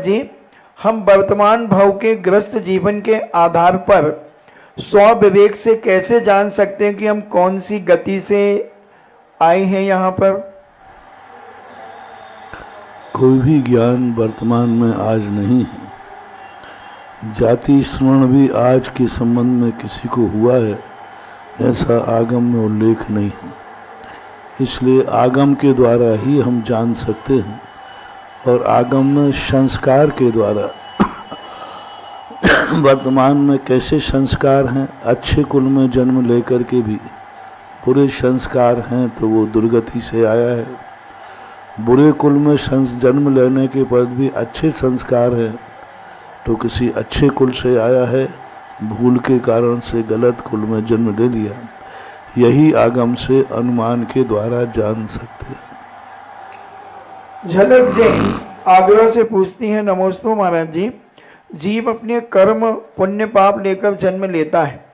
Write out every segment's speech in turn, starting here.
महाराज जी, हम वर्तमान भाव के ग्रस्त जीवन के आधार पर स्व विवेक से कैसे जान सकते हैं कि हम कौन सी गति से आए हैं यहाँ पर? कोई भी ज्ञान वर्तमान में आज नहीं है। जाति स्मरण भी आज के संबंध में किसी को हुआ है ऐसा आगम में उल्लेख नहीं है। इसलिए आगम के द्वारा ही हम जान सकते हैं, और आगम में संस्कार के द्वारा वर्तमान में कैसे संस्कार हैं, अच्छे कुल में जन्म लेकर के भी बुरे संस्कार हैं तो वो दुर्गति से आया है, बुरे कुल में जन्म लेने के बाद भी अच्छे संस्कार हैं तो किसी अच्छे कुल से आया है, भूल के कारण से गलत कुल में जन्म ले लिया। यही आगम से अनुमान के द्वारा जान सकते हैं। झलक जैन आगरा से पूछती हैं, नमोस्तु महाराज जी, जीव अपने कर्म पुण्य पाप लेकर जन्म लेता है,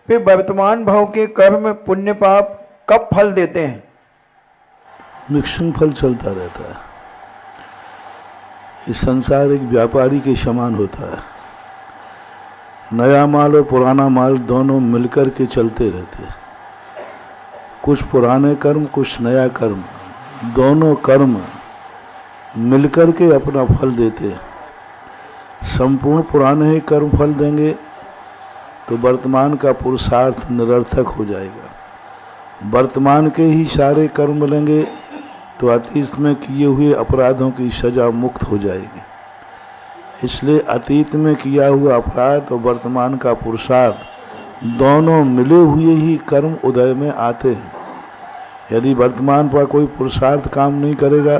फिर वर्तमान भाव के कर्म पुण्य पाप कब फल देते हैं? मिक्सिंग फल चलता रहता है। इस संसार एक व्यापारी के समान होता है। नया माल और पुराना माल दोनों मिलकर के चलते रहते हैं। कुछ पुराने कर्म, कुछ नया कर्म, दोनों कर्म मिलकर के अपना फल देते हैं। संपूर्ण पुराने ही कर्म फल देंगे तो वर्तमान का पुरुषार्थ निरर्थक हो जाएगा। वर्तमान के ही सारे कर्म मिलेंगे तो अतीत में किए हुए अपराधों की सजा मुक्त हो जाएगी। इसलिए अतीत में किया हुआ अपराध और वर्तमान का पुरुषार्थ दोनों मिले हुए ही कर्म उदय में आते हैं। यदि वर्तमान पर कोई पुरुषार्थ काम नहीं करेगा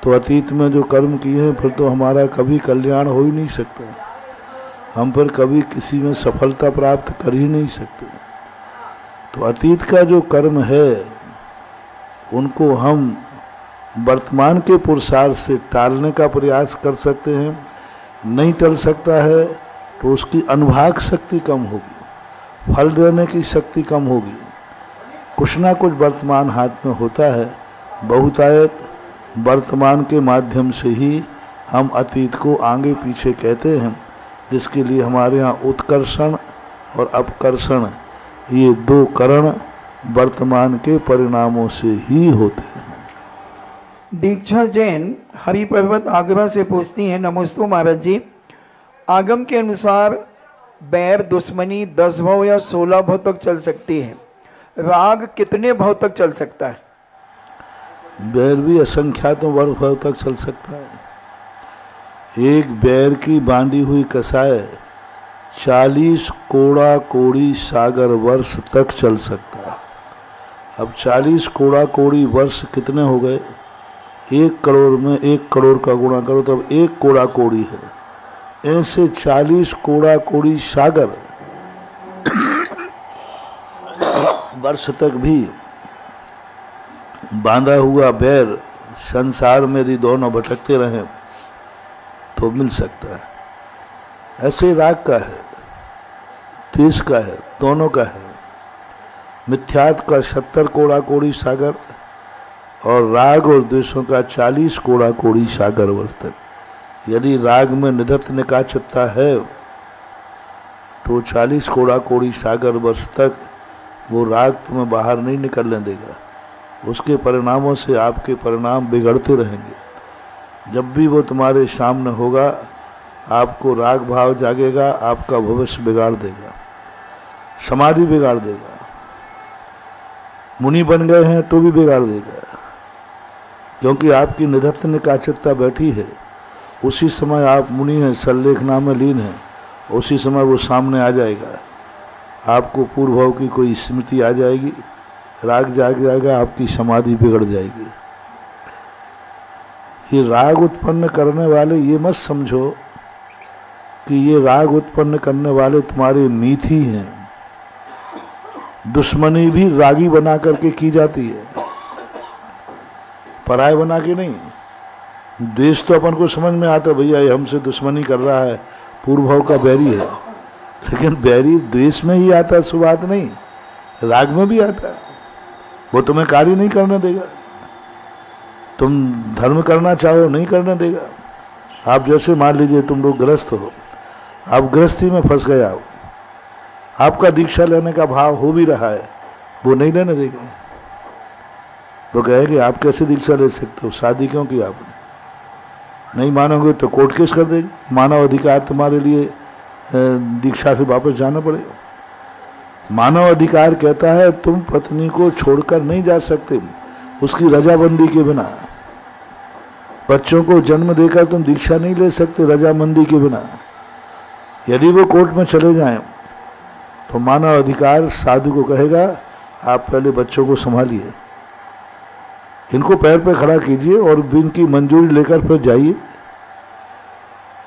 तो अतीत में जो कर्म किए हैं फिर तो हमारा कभी कल्याण हो ही नहीं सकता, हम पर कभी किसी में सफलता प्राप्त कर ही नहीं सकते। तो अतीत का जो कर्म है उनको हम वर्तमान के पुरुषार्थ से टालने का प्रयास कर सकते हैं। नहीं टल सकता है तो उसकी अनुभाग शक्ति कम होगी, फल देने की शक्ति कम होगी। कुछ ना कुछ वर्तमान हाथ में होता है। बहुतायत वर्तमान के माध्यम से ही हम अतीत को आगे पीछे कहते हैं, जिसके लिए हमारे यहाँ उत्कर्षण और अपकर्षण ये दो करण वर्तमान के परिणामों से ही होते हैं। दीक्षा जैन हरि पर्वत आगरा से पूछती हैं, नमोस्तु महाराज जी, आगम के अनुसार बैर दुश्मनी 10 भाव या 16 भाव तक चल सकती है, राग कितने भाव तक चल सकता है? बैर भी असंख्यातों वर्ग भाव तक चल सकता है। एक बैर की बांधी हुई कसाय 40 कोड़ा कोड़ी सागर वर्ष तक चल सकता है। अब 40 कोड़ा कोड़ी वर्ष कितने हो गए? 1 करोड़ में 1 करोड़ का गुणा करो तो अब 1 कोड़ा कोड़ी है। ऐसे 40 कोड़ा कोड़ी सागर वर्ष तक भी बांधा हुआ बैर संसार में यदि दोनों भटकते रहें तो मिल सकता है। ऐसे राग का है, देश का है, दोनों का है। मिथ्यात्व का 70 कोड़ा कोड़ी सागर और राग और द्वेषों का 40 कोड़ा कोड़ी सागर वर्ष तक। यदि राग में निधत्त निकाचता है तो 40 कोड़ा कोड़ी सागर वर्ष तक वो राग तुम्हें बाहर नहीं निकलने देगा। उसके परिणामों से आपके परिणाम बिगड़ते रहेंगे। जब भी वो तुम्हारे सामने होगा आपको राग भाव जागेगा, आपका भविष्य बिगाड़ देगा, समाधि बिगाड़ देगा। मुनि बन गए हैं तो भी बिगाड़ देगा, क्योंकि आपकी निधत्त निकाचकता बैठी है। उसी समय आप मुनि हैं, सल्लेखना में लीन हैं, उसी समय वो सामने आ जाएगा। आपको पूर्व भाव की कोई स्मृति आ जाएगी, राग जाग जाएगा, आपकी समाधि बिगड़ जाएगी। ये राग उत्पन्न करने वाले, ये मत समझो कि ये राग उत्पन्न करने वाले तुम्हारे मीत ही हैं। दुश्मनी भी रागी बना करके की जाती है, पराय बना के नहीं। द्वेष तो अपन को समझ में आता, भैया ये हमसे दुश्मनी कर रहा है, पूर्व भाव का बैरी है। लेकिन बैरी द्वेष में ही आता है, सुबात नहीं, राग में भी आता है। वो तुम्हें कार्य नहीं करने देगा, तुम धर्म करना चाहो नहीं करने देगा। आप जैसे मान लीजिए तुम लोग ग्रस्त हो, आप गृहस्थी में फंस गए, आपका दीक्षा लेने का भाव हो भी रहा है, वो नहीं लेने देंगे। वो कहेंगे आप कैसे दीक्षा ले सकते हो, शादी क्यों की आपने? नहीं मानोगे तो कोर्ट केस कर देंगे, मानव अधिकार तुम्हारे लिए दीक्षा से वापस जाना पड़ेगा। मानव अधिकार कहता है तुम पत्नी को छोड़कर नहीं जा सकते उसकी रजामंदी के बिना। बच्चों को जन्म देकर तुम दीक्षा नहीं ले सकते रजामंदी के बिना। यदि वो कोर्ट में चले जाएं तो मानव अधिकार साधु को कहेगा आप पहले बच्चों को संभालिए, इनको पैर पे खड़ा कीजिए और इनकी मंजूरी लेकर फिर जाइए।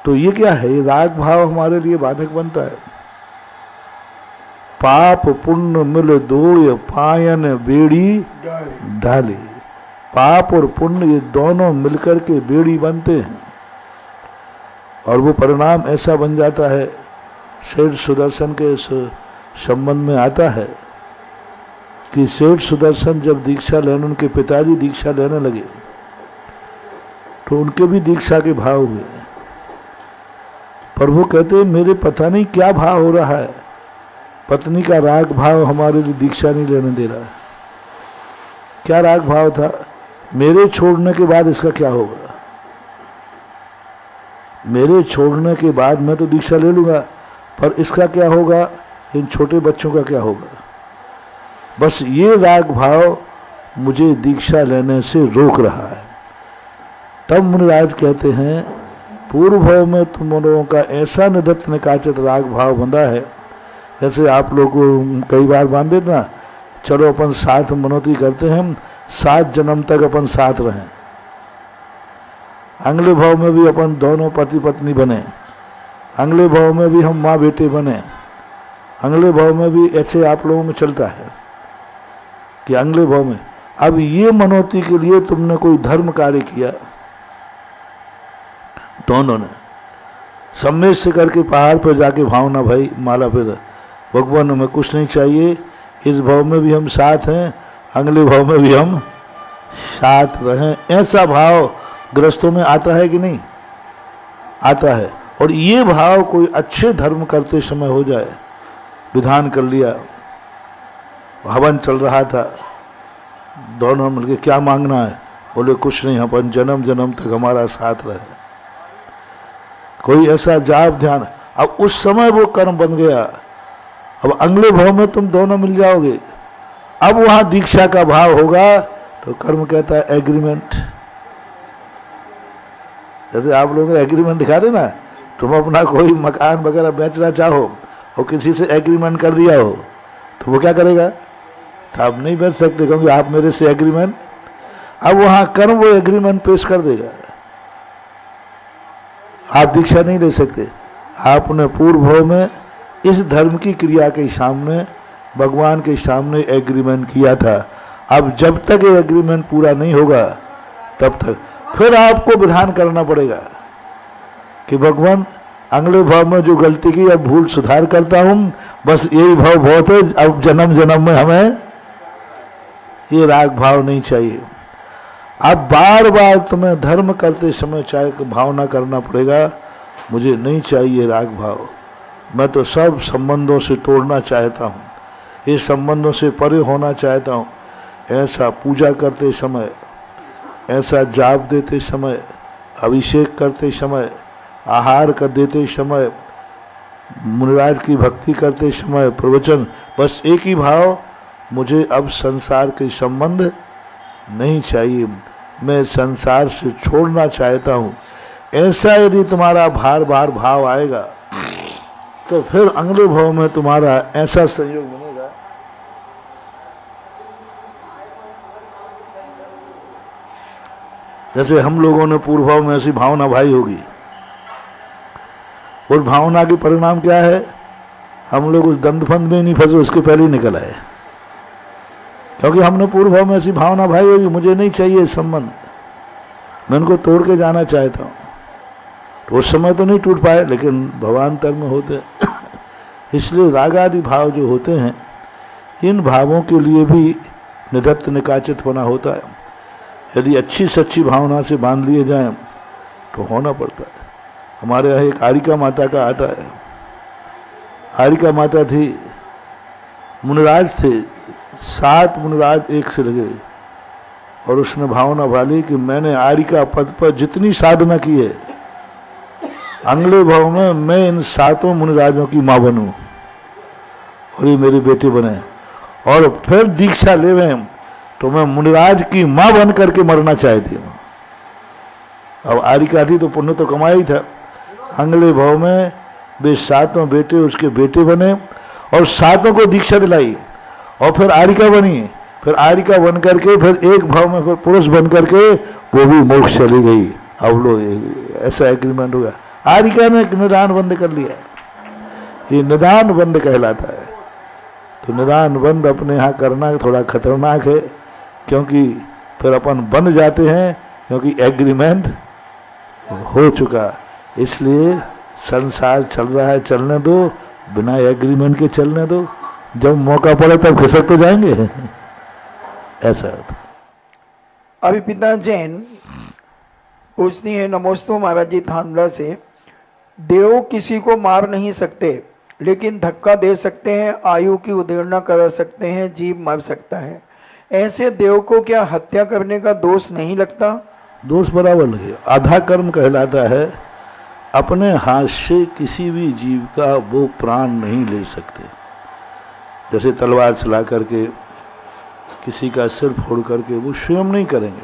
तो ये क्या है, ये राग भाव हमारे लिए बाधक बनता है। पाप पुण्य मिल दोय पायन बेड़ी ढाले। पाप और पुण्य ये दोनों मिलकर के बेड़ी बनते हैं और वो परिणाम ऐसा बन जाता है। सेठ सुदर्शन के संबंध में आता है कि सेठ सुदर्शन जब दीक्षा लेने, उनके पिताजी दीक्षा लेने लगे तो उनके भी दीक्षा के भाव हुए, पर वो कहते मेरे पता नहीं क्या भाव हो रहा है, पत्नी का राग भाव हमारे लिए दीक्षा नहीं लेने दे रहा है। क्या राग भाव था, मेरे छोड़ने के बाद इसका क्या होगा, मेरे छोड़ने के बाद मैं तो दीक्षा ले लूंगा पर इसका क्या होगा, इन छोटे बच्चों का क्या होगा। बस ये राग भाव मुझे दीक्षा लेने से रोक रहा है। तब मुनिराज कहते हैं पूर्व भाव में तुम लोगों का ऐसा निधत्त निकाचित राग भाव बंधा है, जैसे आप लोग कई बार मान देते ना, चलो अपन साथ मनोती करते हैं, हम 7 जन्म तक अपन साथ रहें, अगले भाव में भी अपन दोनों पति पत्नी बने, अगले भाव में भी हम माँ बेटे बने, अगले भाव में भी ऐसे आप लोगों में चलता है कि अगले भाव में। अब ये मनोती के लिए तुमने कोई धर्म कार्य किया, दोनों ने सम्मेद से करके पहाड़ पर जाके भावना भाई माला पे भगवान हमें कुछ नहीं चाहिए, इस भाव में भी हम साथ हैं, अगले भाव में भी हम साथ रहें, ऐसा भाव ग्रस्तों में आता है कि नहीं आता है। और ये भाव कोई अच्छे धर्म करते समय हो जाए, विधान कर लिया, हवन चल रहा था, दोनों मिलके क्या मांगना है, बोले कुछ नहीं, अपन जन्म जन्म तक हमारा साथ रहे, कोई ऐसा जाप ध्यान। अब उस समय वो कर्म बन गया, अब अगले भाव में तुम दोनों मिल जाओगे, अब वहां दीक्षा का भाव होगा तो कर्म कहता है एग्रीमेंट। जैसे आप लोग एग्रीमेंट दिखा देना, तुम अपना कोई मकान वगैरह बेचना चाहो और किसी से एग्रीमेंट कर दिया हो तो वो क्या करेगा, तो आप नहीं बेच सकते क्योंकि आप मेरे से एग्रीमेंट। अब वहां कर्म वो एग्रीमेंट पेश कर देगा, आप दीक्षा नहीं ले सकते। आपने पूर्व भाव में इस धर्म की क्रिया के सामने, भगवान के सामने एग्रीमेंट किया था। अब जब तक ये एग्रीमेंट पूरा नहीं होगा तब तक फिर आपको विधान करना पड़ेगा कि भगवान अगले भाव में जो गलती की अब भूल सुधार करता हूं, बस यही भाव बहुत है, अब जन्म जन्म में हमें ये राग भाव नहीं चाहिए। अब बार बार तुम्हें धर्म करते समय चाहे भावना करना पड़ेगा, मुझे नहीं चाहिए राग भाव, मैं तो सब संबंधों से तोड़ना चाहता हूँ, इस संबंधों से परे होना चाहता हूँ। ऐसा पूजा करते समय, ऐसा जाप देते समय, अभिषेक करते समय, आहार कर देते समय, मुनिराज की भक्ति करते समय, प्रवचन, बस एक ही भाव, मुझे अब संसार के संबंध नहीं चाहिए, मैं संसार से छोड़ना चाहता हूँ। ऐसा यदि तुम्हारा बार बार भाव आएगा तो फिर अगले भाव में तुम्हारा ऐसा संयोग बनेगा जैसे हम लोगों ने पूर्व भाव में ऐसी भावना भाई होगी, और भावना के परिणाम क्या है, हम लोग उस दंडफंद में नहीं फंसे, उसके पहले ही निकल आए, क्योंकि हमने पूर्व भाव में ऐसी भावना भाई होगी, मुझे नहीं चाहिए संबंध, मैं उनको तोड़ के जाना चाहता हूँ। तो उस समय तो नहीं टूट पाए, लेकिन भवान्तर में होते इसलिए रागादि भाव जो होते हैं, इन भावों के लिए भी निधत्त निकाचित होना होता है। यदि अच्छी सच्ची भावना से बांध लिए जाएं तो होना पड़ता है। हमारे यहाँ एक आरिका माता का आता है। आरिका माता थी, मुनिराज थे, 7 मुनिराज एक से लगे, और उसने भावना भाली कि मैंने आरिका पद पर जितनी साधना की है, अगले भाव में मैं इन 7 मुनिराजों की माँ बनूं और ये मेरे बेटे बने, और फिर दीक्षा लेवे तो मैं मुनिराज की माँ बन करके मरना चाहती हूँ। अब आरिका थी तो पुण्य तो कमाया ही था। अगले भाव में वे 7 बेटे उसके बेटे बने और 7 को दीक्षा दिलाई, और फिर आरिका बनी। फिर आरिका बन करके फिर एक भाव में फिर पुरुष बन करके वो भी मोक्ष चली गई। अब लोग ऐसा एग्रीमेंट हो गया। आरिका ने निदान बंद कर लिया, ये निदान बंद कहलाता है। तो निदान बंद अपने यहाँ करना थोड़ा खतरनाक है, क्योंकि फिर अपन बंद जाते हैं, क्योंकि एग्रीमेंट हो चुका। इसलिए संसार चल रहा है, चलने दो, बिना एग्रीमेंट के चलने दो, जब मौका पड़े तब खिसक तो जाएंगे। ऐसा अभी पिता जैन पूछती है, नमोस्तु महाराज जी थांदला से, देव किसी को मार नहीं सकते लेकिन धक्का दे सकते हैं, आयु की उदेड़ना करा सकते हैं, जीव मर सकता है। ऐसे देव को क्या हत्या करने का दोष नहीं लगता? दोष बराबर लगे। आधा कर्म कहलाता है। अपने हाथ से किसी भी जीव का वो प्राण नहीं ले सकते। जैसे तलवार चला करके किसी का सिर फोड़ करके वो स्वयं नहीं करेंगे,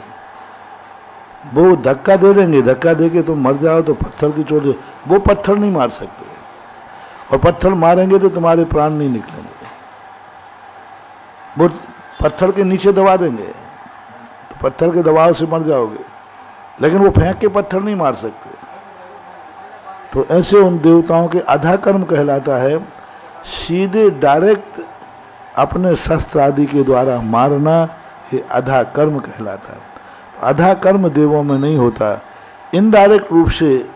वो धक्का दे देंगे। धक्का दे के तुम मर जाओ तो पत्थर की चोट, वो पत्थर नहीं मार सकते, और पत्थर मारेंगे तो तुम्हारे प्राण नहीं निकलेंगे। वो पत्थर के नीचे दबा देंगे तो पत्थर के दबाव से मर जाओगे, लेकिन वो फेंक के पत्थर नहीं मार सकते। तो ऐसे उन देवताओं के आधा कर्म कहलाता है। सीधे डायरेक्ट अपने शस्त्र आदि के द्वारा मारना, ये आधा कर्म कहलाता है। आधा कर्म देवों में नहीं होता। इनडायरेक्ट रूप से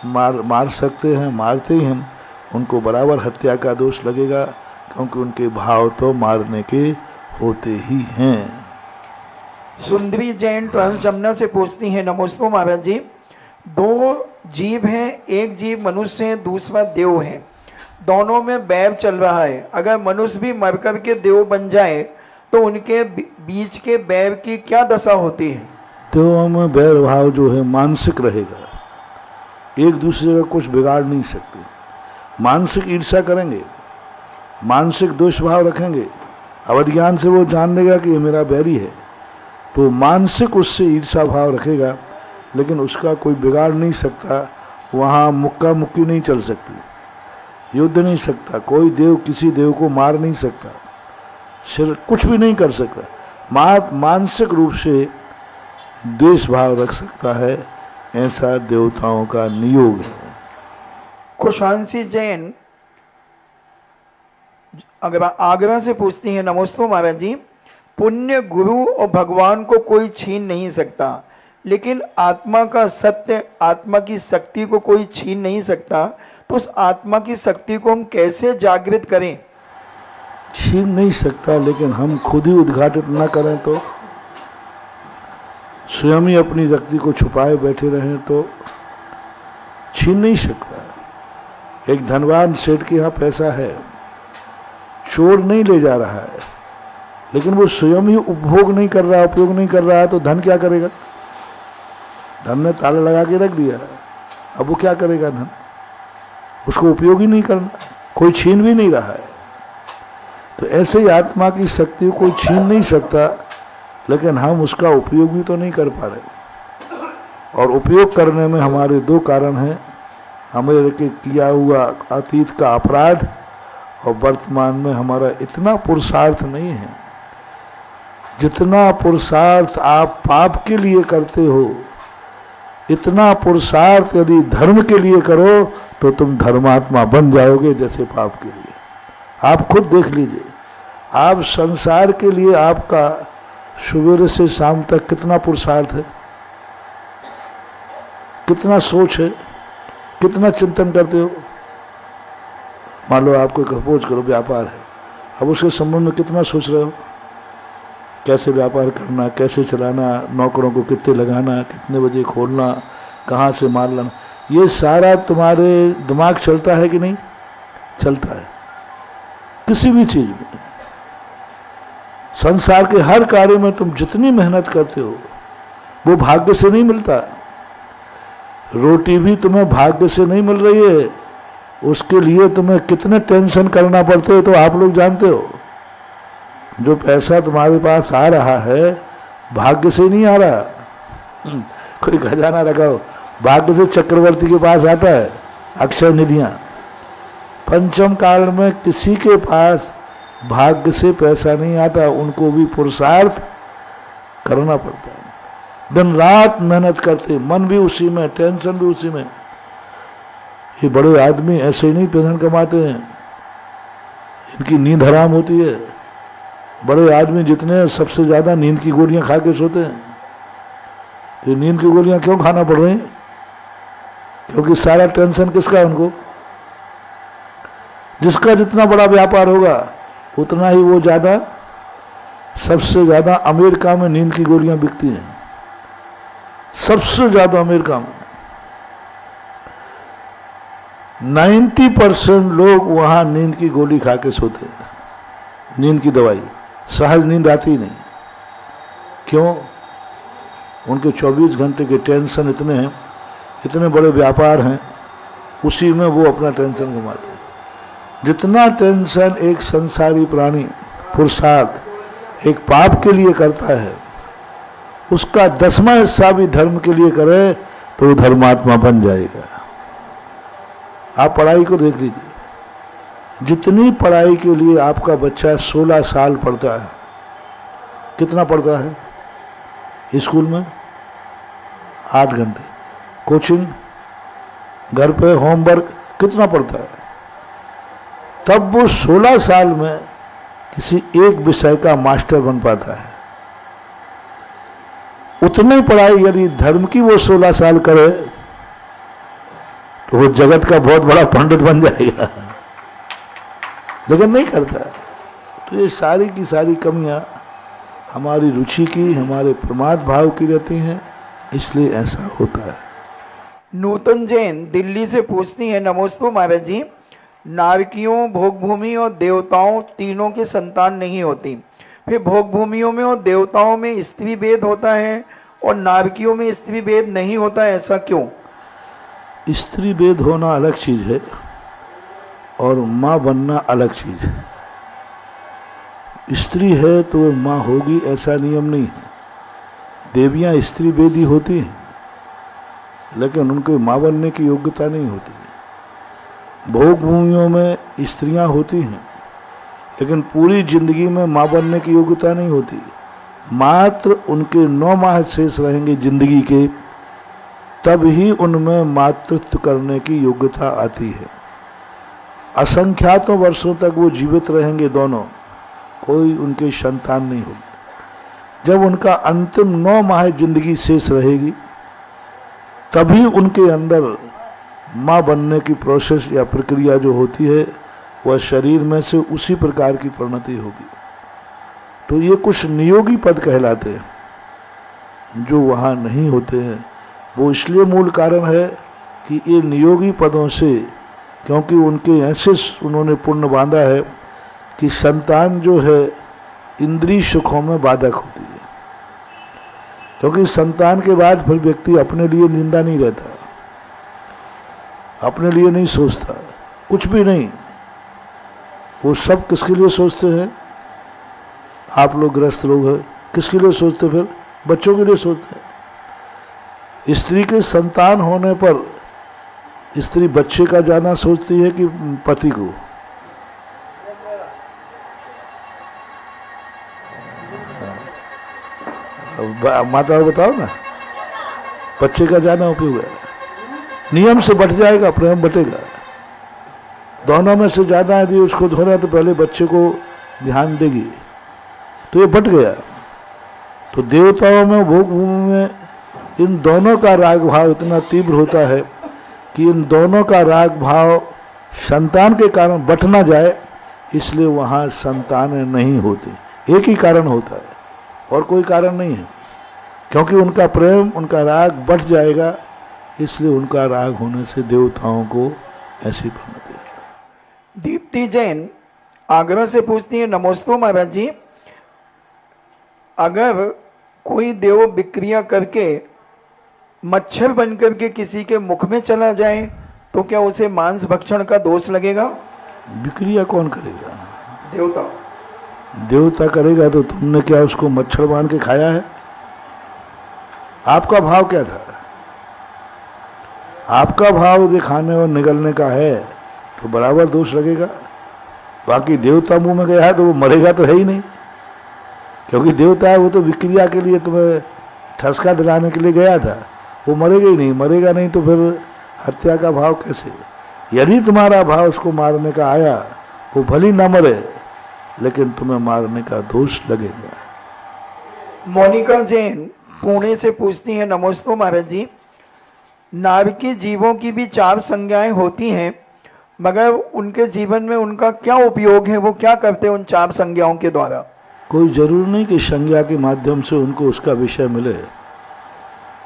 मार सकते हैं, मारते ही हम उनको बराबर हत्या का दोष लगेगा, क्योंकि उनके भाव तो मारने के होते ही हैं। सुंदरी जैन ट्रांसजमुना से पूछती हैं, नमोस्तु महाराज जी, 2 जीव हैं, एक जीव मनुष्य है, दूसरा देव है, दोनों में बैर चल रहा है। अगर मनुष्य भी मर कर के देव बन जाए तो उनके बीच के बैर की क्या दशा होती है? देवों में बैर भाव जो है मानसिक रहेगा, एक दूसरे का कुछ बिगाड़ नहीं सकते। मानसिक ईर्ष्या करेंगे, मानसिक दोष भाव रखेंगे। अवज्ञान से वो जान लेगा कि ये मेरा बैरी है, तो मानसिक उससे ईर्ष्या भाव रखेगा, लेकिन उसका कोई बिगाड़ नहीं सकता। वहाँ मुक्का मुक्की नहीं चल सकती, युद्ध नहीं सकता, कोई देव किसी देव को मार नहीं सकता, सिर कुछ भी नहीं कर सकता। मानसिक रूप से द्वेष भाव रख सकता है, ऐसा देवताओं का नियोग है। खुशांसी जैन आगरा से पूछती हैं, नमोस्तु महाराज जी, पुण्य गुरु और भगवान को कोई छीन नहीं सकता, लेकिन आत्मा का सत्य, आत्मा की शक्ति को कोई छीन नहीं सकता, तो उस आत्मा की शक्ति को हम कैसे जागृत करें? छीन नहीं सकता, लेकिन हम खुद ही उद्घाटित न करें तो, स्वयं ही अपनी शक्ति को छुपाए बैठे रहें तो छीन नहीं सकता। एक धनवान सेठ के यहाँ पैसा है, चोर नहीं ले जा रहा है, लेकिन वो स्वयं ही उपभोग नहीं कर रहा, उपयोग नहीं कर रहा है, तो धन क्या करेगा? धन ने ताला लगा के रख दिया, अब वो क्या करेगा? धन उसको उपयोग ही नहीं करना, कोई छीन भी नहीं रहा है। तो ऐसे ही आत्मा की शक्ति को कोई छीन नहीं सकता, लेकिन हम उसका उपयोग भी तो नहीं कर पा रहे। और उपयोग करने में हमारे 2 कारण हैं, हमें किया हुआ अतीत का अपराध, और वर्तमान में हमारा इतना पुरुषार्थ नहीं है। जितना पुरुषार्थ आप पाप के लिए करते हो, इतना पुरुषार्थ यदि धर्म के लिए करो तो तुम धर्मात्मा बन जाओगे, जैसे पाप के लिए। आप खुद देख लीजिए, आप संसार के लिए आपका सुबह से शाम तक कितना पुरुषार्थ है, कितना सोच है, कितना चिंतन करते हो। मान लो आपको सपोज करो व्यापार है, अब उसके संबंध में कितना सोच रहे हो, कैसे व्यापार करना, कैसे चलाना, नौकरों को कितने लगाना, कितने बजे खोलना, कहाँ से माल लाना, ये सारा तुम्हारे दिमाग चलता है कि नहीं चलता है? किसी भी चीज में, संसार के हर कार्य में तुम जितनी मेहनत करते हो वो भाग्य से नहीं मिलता। रोटी भी तुम्हें भाग्य से नहीं मिल रही है, उसके लिए तुम्हें कितने टेंशन करना पड़ते हैं तो आप लोग जानते हो। जो पैसा तुम्हारे पास आ रहा है भाग्य से नहीं आ रहा। कोई खजाना रखा हो, भाग्य से चक्रवर्ती के पास आता है अक्षय निधियां। पंचम काल में किसी के पास भाग्य से पैसा नहीं आता, उनको भी पुरुषार्थ करना पड़ता है। दिन रात मेहनत करते, मन भी उसी में, टेंशन भी उसी में। ये बड़े आदमी ऐसे नहीं पैसा कमाते हैं, इनकी नींद हराम होती है। बड़े आदमी जितने सबसे ज्यादा नींद की गोलियां खा के सोते हैं। तो नींद की गोलियां क्यों खाना पड़ रही? क्योंकि सारा टेंशन किसका है उनको? जिसका जितना बड़ा व्यापार होगा उतना ही वो ज्यादा, सबसे ज्यादा अमेरिका में नींद की गोलियां बिकती हैं, सबसे ज्यादा अमेरिका में। 90% लोग वहां नींद की गोली खा के सोते हैं, नींद की दवाई। सहज नींद आती ही नहीं। क्यों? उनके 24 घंटे के टेंशन इतने हैं, इतने बड़े व्यापार हैं, उसी में वो अपना टेंशन कमाते हैं। जितना टेंशन एक संसारी प्राणी पुरुषार्थ एक पाप के लिए करता है, उसका 10वां हिस्सा भी धर्म के लिए करे तो वो धर्मात्मा बन जाएगा। आप पढ़ाई को देख लीजिए, जितनी पढ़ाई के लिए आपका बच्चा 16 साल पढ़ता है, कितना पढ़ता है स्कूल में? 8 घंटे। कोचिंग, घर पे होमवर्क, कितना पढ़ता है? तब वो 16 साल में किसी एक विषय का मास्टर बन पाता है। उतनी पढ़ाई यदि धर्म की वो 16 साल करे तो वो जगत का बहुत बड़ा पंडित बन जाएगा, लेकिन नहीं करता। तो ये सारी की सारी कमियां हमारी रुचि की, हमारे प्रमाद भाव की रहती हैं, इसलिए ऐसा होता है। नूतन जैन दिल्ली से पूछती हैं, नमोस्तु महाराज जी, नारकियों, भोग भूमि और देवताओं तीनों की संतान नहीं होती, फिर भोग भूमियों में और देवताओं में स्त्री भेद होता है और नारकियों में स्त्री भेद नहीं होता है, ऐसा क्यों? स्त्री भेद होना अलग चीज है और मां बनना अलग चीज है। स्त्री है तो वो मां होगी ऐसा नियम नहीं है। देवियां स्त्री भेदी होती हैं लेकिन उनको मां बनने की योग्यता नहीं होती। भोग भूमियों में स्त्रियां होती हैं लेकिन पूरी जिंदगी में मां बनने की योग्यता नहीं होती। मात्र उनके 9 माह शेष रहेंगे जिंदगी के, तब ही उनमें मातृत्व करने की योग्यता आती है। असंख्यातों वर्षों तक वो जीवित रहेंगे दोनों, कोई उनके संतान नहीं होगी। जब उनका अंतिम 9 माह जिंदगी शेष रहेगी तभी उनके अंदर मां बनने की प्रोसेस या प्रक्रिया जो होती है वह शरीर में से उसी प्रकार की परिणति होगी। तो ये कुछ नियोगी पद कहलाते हैं जो वहाँ नहीं होते हैं। वो इसलिए मूल कारण है कि ये नियोगी पदों से, क्योंकि उनके ऐसे उन्होंने पुण्य बांधा है कि संतान जो है इंद्रिय सुखों में बाधक होती है। क्योंकि संतान के बाद फिर व्यक्ति अपने लिए निंदा नहीं रहता, अपने लिए नहीं सोचता, कुछ भी नहीं। वो सब किसके लिए सोचते हैं? आप लोग गृहस्थ लोग हैं, किसके लिए सोचते? फिर बच्चों के लिए सोचते हैं। स्त्री के संतान होने पर स्त्री बच्चे का जाना सोचती है कि पति को? माता बताओ ना, बच्चे का जाना उपयोग है। नियम से बट जाएगा, प्रेम बटेगा। दोनों में से ज्यादा यदि उसको धोना है तो पहले बच्चे को ध्यान देगी, तो ये बट गया। तो देवताओं में, भोग भूमि में इन दोनों का राग भाव इतना तीव्र होता है कि इन दोनों का राग भाव संतान के कारण बट ना जाए, इसलिए वहाँ संतानें नहीं होती। एक ही कारण होता है और कोई कारण नहीं है, क्योंकि उनका प्रेम, उनका राग बढ़ जाएगा, इसलिए उनका राग होने से देवताओं को ऐसी बनती है। दीप्ति जैन आगरा से पूछती है, नमोस्तु महाराज जी, अगर कोई देव विक्रिया करके मच्छर बनकर के किसी के मुख में चला जाए तो क्या उसे मांस भक्षण का दोष लगेगा? विक्रिया कौन करेगा? देवता। देवता करेगा तो तुमने क्या उसको मच्छर बांध के खाया है? आपका भाव क्या था? आपका भाव दिखाने और निगलने का है तो बराबर दोष लगेगा। बाकी देवता मुंह में गया है तो वो मरेगा तो है ही नहीं, क्योंकि देवता है वो तो विक्रिया के लिए तुम्हें ठसका दिलाने के लिए गया था, वो मरेगा ही नहीं। मरेगा नहीं तो फिर हत्या का भाव कैसे? यदि तुम्हारा भाव उसको मारने का आया, वो भली न मरे लेकिन तुम्हें मारने का दोष लगेगा। मोनिका जैन पुणे से पूछती है, नमोस्तु महाराज जी, नारकी जीवों की भी 4 संज्ञाएं होती हैं, मगर उनके जीवन में उनका क्या उपयोग है? वो क्या करते हैं उन 4 संज्ञाओं के द्वारा? कोई जरूर नहीं कि संज्ञा के माध्यम से उनको उसका विषय मिले।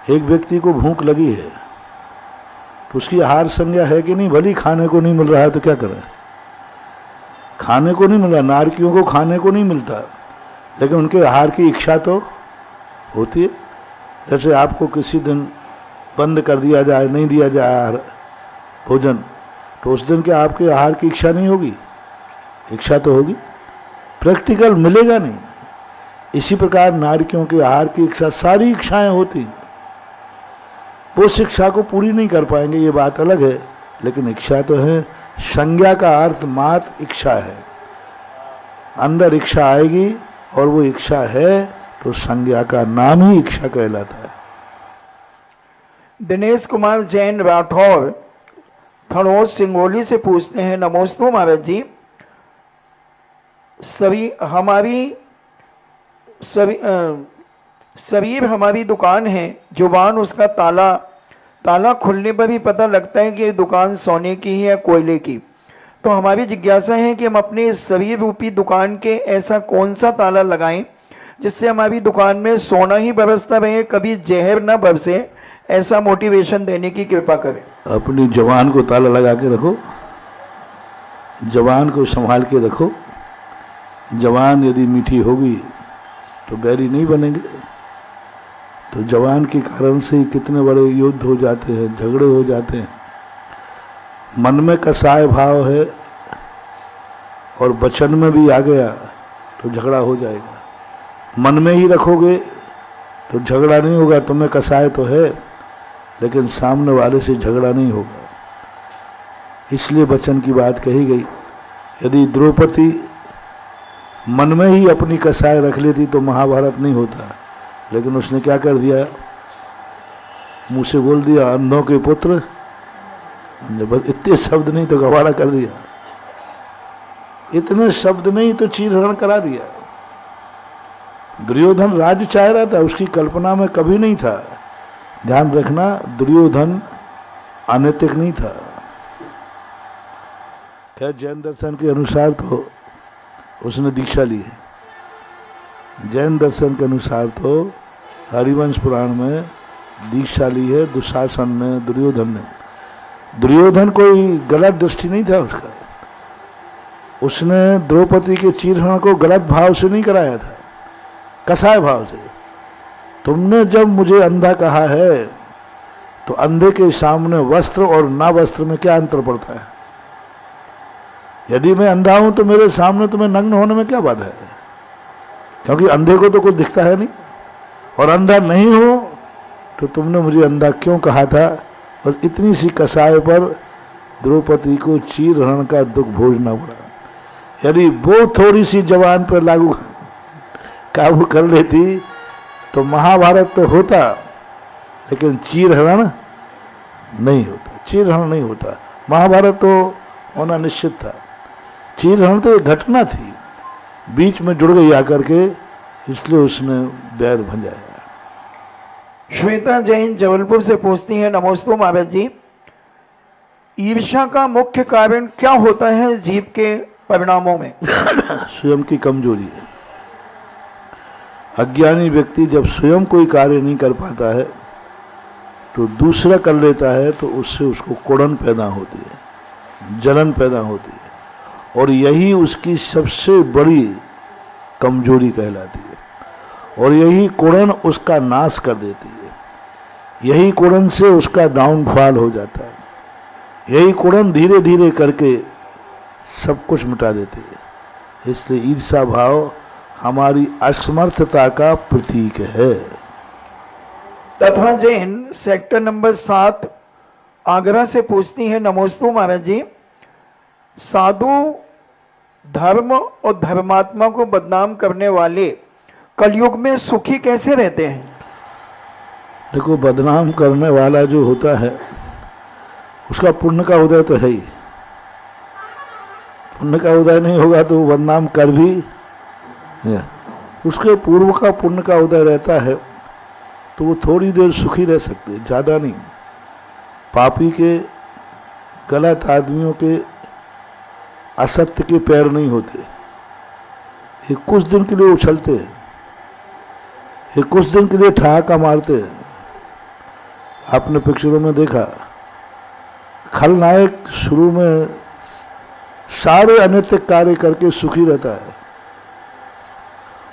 एक व्यक्ति को भूख लगी है तो उसकी आहार संज्ञा है कि नहीं? भली खाने को नहीं मिल रहा है तो क्या करें? खाने को नहीं मिल रहा, नारकियों को खाने को नहीं मिलता, लेकिन उनके आहार की इच्छा तो होती है। जैसे आपको किसी दिन बंद कर दिया जाए, नहीं दिया जाए आहार भोजन, तो उस दिन क्या आपके आहार की इच्छा नहीं होगी? इच्छा तो होगी, प्रैक्टिकल मिलेगा नहीं। इसी प्रकार नारकियों के आहार की इच्छा, सारी इच्छाएं होती, वो शिक्षा को पूरी नहीं कर पाएंगे, ये बात अलग है, लेकिन इच्छा तो है। संज्ञा का अर्थ मात्र इच्छा है। अंदर इच्छा आएगी और वो इच्छा है तो संज्ञा का नाम ही इच्छा कहलाता है। दिनेश कुमार जैन राठौर थड़ोस सिंगोली से पूछते हैं, नमोस्तु महाराज जी, शरीर हमारी दुकान है, जुबान उसका ताला खुलने पर भी पता लगता है कि ये दुकान सोने की है या कोयले की। तो हमारी जिज्ञासा है कि हम अपने इस शरीर रूपी दुकान के ऐसा कौन सा ताला लगाएं जिससे हमारी दुकान में सोना ही बरसता रहे, कभी जहर न बरसे, ऐसा मोटिवेशन देने की कृपा करें। अपनी जवान को ताला लगा के रखो, जवान को संभाल के रखो। जवान यदि मीठी होगी तो बैरी नहीं बनेंगे। तो जवान के कारण से ही कितने बड़े युद्ध हो जाते हैं, झगड़े हो जाते हैं। मन में कसाय भाव है और वचन में भी आ गया तो झगड़ा हो जाएगा। मन में ही रखोगे तो झगड़ा नहीं होगा, तुम्हें कसाय तो है लेकिन सामने वाले से झगड़ा नहीं होगा। इसलिए वचन की बात कही गई। यदि द्रौपदी मन में ही अपनी कसाय रख लेती तो महाभारत नहीं होता, लेकिन उसने क्या कर दिया, मुंह से बोल दिया, अंधों के पुत्र, इतने शब्द नहीं तो गवाड़ा कर दिया, इतने शब्द नहीं तो चीरहरण करा दिया। दुर्योधन राज्य चाह रहा था, उसकी कल्पना में कभी नहीं था। ध्यान रखना, दुर्योधन अनैतिक नहीं था। खैर जैन दर्शन के अनुसार तो उसने दीक्षा ली है। जैन दर्शन के अनुसार तो हरिवंश पुराण में दीक्षा ली है दुशासन ने, दुर्योधन ने। दुर्योधन कोई गलत दृष्टि नहीं था उसका, उसने द्रौपदी के चीरहरण को गलत भाव से नहीं कराया था, कसाय भाव से। तुमने जब मुझे अंधा कहा है तो अंधे के सामने वस्त्र और ना वस्त्र में क्या अंतर पड़ता है? यदि मैं अंधा हूं तो मेरे सामने तुम्हें नग्न होने में क्या बात है? क्योंकि अंधे को तो कुछ दिखता है नहीं, और अंधा नहीं हो तो तुमने मुझे अंधा क्यों कहा था? और इतनी सी कसाय पर द्रौपदी को चीरहरण का दुख भोगना पड़ा। यदि वो थोड़ी सी जवान पर लागू काबू कर लेती तो महाभारत तो होता, लेकिन चीरहरण नहीं होता। चीरहरण नहीं होता, महाभारत तो होना निश्चित था। चीरहरण तो एक घटना थी, बीच में जुड़ गई आकर के, इसलिए उसने बैर भंजाया। श्वेता जैन जबलपुर से पूछती हैं, नमोस्तु महाराज जी, ईर्ष्या का मुख्य कारण क्या होता है जीव के परिणामों में? स्वयं की कमजोरी है। अज्ञानी व्यक्ति जब स्वयं कोई कार्य नहीं कर पाता है तो दूसरा कर लेता है तो उससे उसको कुड़न पैदा होती है, जलन पैदा होती है, और यही उसकी सबसे बड़ी कमजोरी कहलाती है। और यही कुड़न उसका नाश कर देती है, यही कुड़न से उसका डाउनफॉल हो जाता है, यही कुड़न धीरे धीरे करके सब कुछ मिटा देती है। इसलिए ईर्ष्या भाव हमारी असमर्थता का प्रतीक है। तथा जैन सेक्टर नंबर 7 आगरा से पूछती हैं, नमोस्तु महाराज जी, साधु धर्म और धर्मात्मा को बदनाम करने वाले कलयुग में सुखी कैसे रहते हैं? देखो, बदनाम करने वाला जो होता है उसका पुण्य का उदय तो है ही। पुण्य का उदय नहीं होगा तो वो बदनाम कर भी, उसके पूर्व का पुण्य का उदय रहता है तो वो थोड़ी देर सुखी रह सकते, ज़्यादा नहीं। पापी के, गलत आदमियों के, असत्य के पैर नहीं होते। ये कुछ दिन के लिए उछलते हैं, ये कुछ दिन के लिए ठहाका मारते हैं। आपने पिक्चरों में देखा, खलनायक शुरू में सारे अनैतिक कार्य करके सुखी रहता है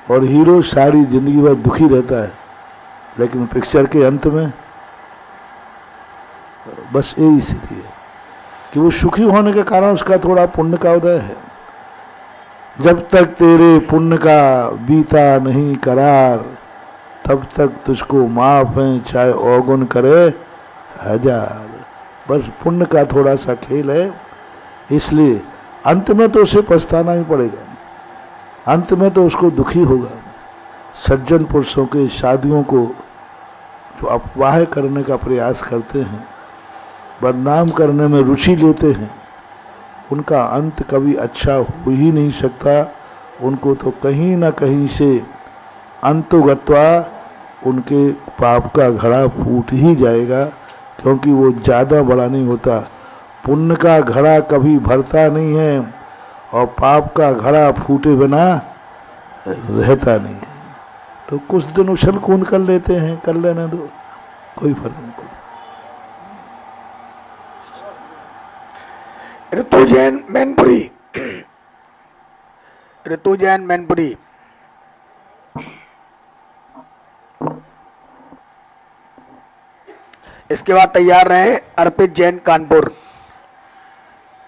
और हीरो सारी जिंदगी भर दुखी रहता है, लेकिन पिक्चर के अंत में बस यही स्थिति है कि वो सुखी होने के कारण उसका थोड़ा पुण्य का उदय है। जब तक तेरे पुण्य का बीता नहीं करार, तब तक तुझको माफ है चाहे अवगुण करे हजार। बस पुण्य का थोड़ा सा खेल है, इसलिए अंत में तो उसे पछताना ही पड़ेगा, अंत में तो उसको दुखी होगा। सज्जन पुरुषों के शादियों को जो अफवाह करने का प्रयास करते हैं, बदनाम करने में रुचि लेते हैं, उनका अंत कभी अच्छा हो ही नहीं सकता। उनको तो कहीं ना कहीं से अंतोगत्वा उनके पाप का घड़ा फूट ही जाएगा, क्योंकि वो ज़्यादा बड़ा नहीं होता। पुण्य का घड़ा कभी भरता नहीं है और पाप का घड़ा फूटे बिना रहता नहीं है। तो कुछ दिन उछल कूद कर लेते हैं, कर लेने दो, कोई फर्क नहीं पड़ता। ऋतु जैन मैनपुरी, ऋतु जैन मैनपुरी। इसके बाद तैयार रहे अर्पित जैन कानपुर।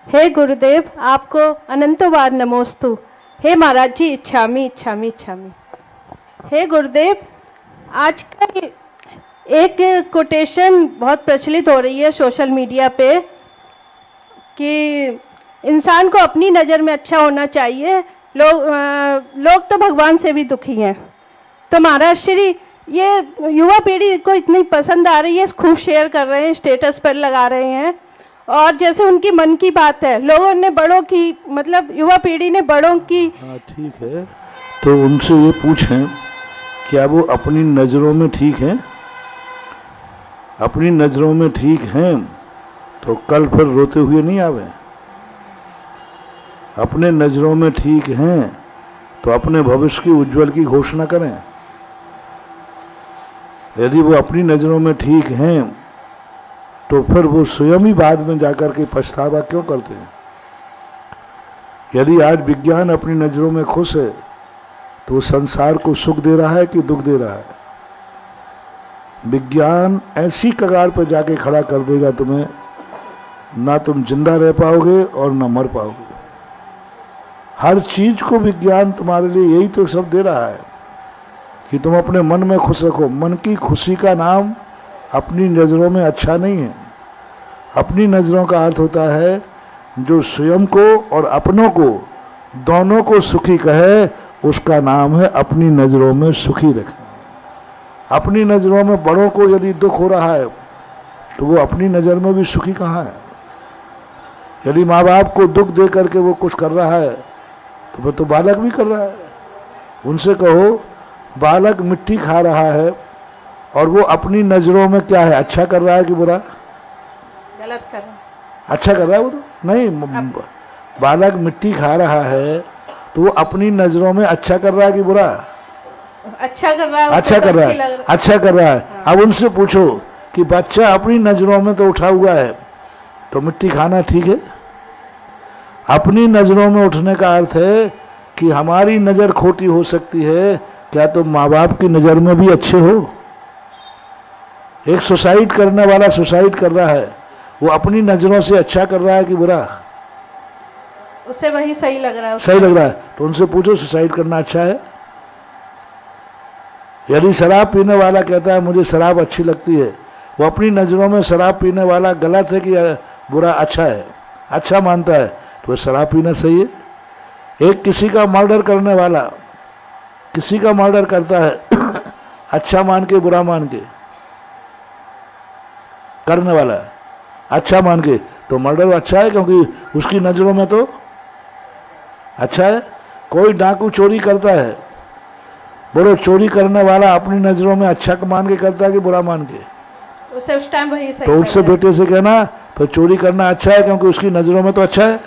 हे गुरुदेव, आपको अनंतो बार नमोस्तु। हे महाराज जी, इच्छामी इच्छामी इच्छामी। हे गुरुदेव, आजकल एक कोटेशन बहुत प्रचलित हो रही है सोशल मीडिया पे कि इंसान को अपनी नज़र में अच्छा होना चाहिए, लोग तो भगवान से भी दुखी हैं। तो महाराज श्री, ये युवा पीढ़ी को इतनी पसंद आ रही है, खूब शेयर कर रहे हैं, स्टेटस पर लगा रहे हैं, और जैसे उनकी मन की बात है, लोगों ने बड़ों की, मतलब युवा पीढ़ी ने बड़ों की। हाँ ठीक है, तो उनसे ये पूछें क्या वो अपनी नज़रों में ठीक हैं? अपनी नज़रों में ठीक हैं तो कल फिर रोते हुए नहीं आवे। अपने नज़रों में ठीक हैं तो अपने भविष्य की उज्जवल की घोषणा करें। यदि वो अपनी नज़रों में ठीक हैं तो फिर वो स्वयं ही बाद में जाकर के पछतावा क्यों करते हैं? यदि आज विज्ञान अपनी नज़रों में खुश है तो वो संसार को सुख दे रहा है कि दुख दे रहा है? विज्ञान ऐसी कगार पर जाके खड़ा कर देगा तुम्हें, ना तुम जिंदा रह पाओगे और ना मर पाओगे। हर चीज को विज्ञान तुम्हारे लिए यही तो सब दे रहा है कि तुम अपने मन में खुश रखो। मन की खुशी का नाम अपनी नज़रों में अच्छा नहीं है। अपनी नज़रों का अर्थ होता है जो स्वयं को और अपनों को दोनों को सुखी कहे, उसका नाम है अपनी नज़रों में सुखी रखना। अपनी नज़रों में बड़ों को यदि दुख हो रहा है तो वो अपनी नज़र में भी सुखी कहाँ है? यदि माँ बाप को दुख दे करके वो कुछ कर रहा है तो फिर तो बालक भी कर रहा है। उनसे कहो बालक मिट्टी खा रहा है और वो अपनी नज़रों में क्या है, अच्छा कर रहा है कि बुरा? गलत कर रहा है। अच्छा कर रहा है वो तो नहीं। बालक मिट्टी खा रहा है तो वो अपनी नज़रों में अच्छा कर रहा है कि बुरा? अच्छा कर रहा है, अच्छा कर रहा है, अच्छा कर रहा है। अब उनसे पूछो कि बच्चा अपनी नजरों में तो उठा हुआ है तो मिट्टी खाना ठीक है। अपनी नजरों में उठने का अर्थ है कि हमारी नजर खोटी हो सकती है, क्या तो माँ बाप की नजर में भी अच्छे हो। एक सुसाइड करने वाला सुसाइड कर रहा है, वो अपनी नजरों से अच्छा कर रहा है कि बुरा? उसे वही सही लग रहा है। सही लग रहा है। तो उनसे पूछो सुसाइड करना अच्छा है? यदि शराब पीने वाला कहता है मुझे शराब अच्छी लगती है, वो अपनी नजरों में शराब पीने वाला गलत है कि बुरा अच्छा है, अच्छा मानता है, तो शराब पीना सही है। एक किसी का मर्डर करने वाला किसी का मर्डर करता है अच्छा मान के बुरा मान के, करने वाला अच्छा मान के, तो मर्डर अच्छा है क्योंकि उसकी नजरों में तो अच्छा है। कोई डाकू चोरी करता है, बोलो चोरी करने वाला अपनी नजरों में अच्छा मान के करता है कि बुरा मान के? उसे उस टाइम वही सही तो लग उससे रहा है। बेटे से कहना फिर चोरी करना अच्छा है क्योंकि उसकी नजरों में तो अच्छा है,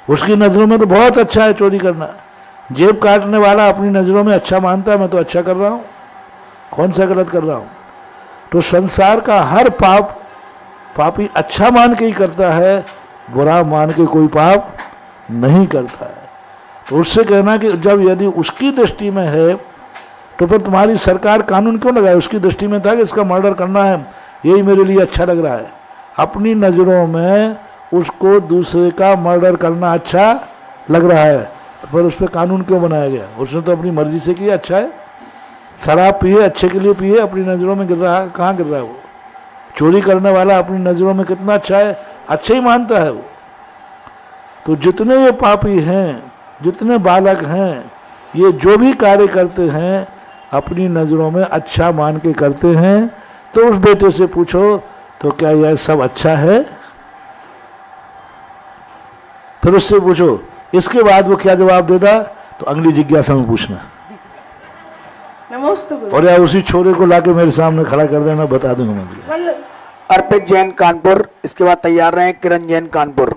उसकी नजरों में तो बहुत अच्छा है चोरी करना। जेब काटने वाला अपनी नजरों में अच्छा मानता है, मैं तो अच्छा कर रहा हूं, कौन सा गलत कर रहा हूं? तो संसार का हर पाप पापी अच्छा मान के ही करता है, बुरा मान के कोई पाप नहीं करता है। तो उससे कहना कि जब यदि उसकी दृष्टि में है तो फिर तुम्हारी सरकार कानून क्यों लगाए? उसकी दृष्टि में था कि इसका मर्डर करना है, यही मेरे लिए अच्छा लग रहा है। अपनी नज़रों में उसको दूसरे का मर्डर करना अच्छा लग रहा है, तो फिर उस पर कानून क्यों बनाया गया? उसने तो अपनी मर्जी से किया, अच्छा है। शराब पिए, अच्छे के लिए पिए, अपनी नज़रों में गिर रहा है, कहाँ गिर रहा है वो? चोरी करने वाला अपनी नज़रों में कितना अच्छा है, अच्छा ही मानता है वो। तो जितने ये पापी हैं, जितने बालक हैं, ये जो भी कार्य करते हैं अपनी नज़रों में अच्छा मान के करते हैं। तो उस बेटे से पूछो तो क्या यह सब अच्छा है? फिर उससे पूछो, इसके बाद वो क्या जवाब देता तो अगली जिज्ञासा में पूछना। नमोस्तु गुरु। और या उसी छोरे को लाके मेरे सामने खड़ा कर देना, बता दूंगा मैं तुझे। मतलब अर्पित जैन कानपुर, इसके बाद तैयार रहे किरण जैन कानपुर।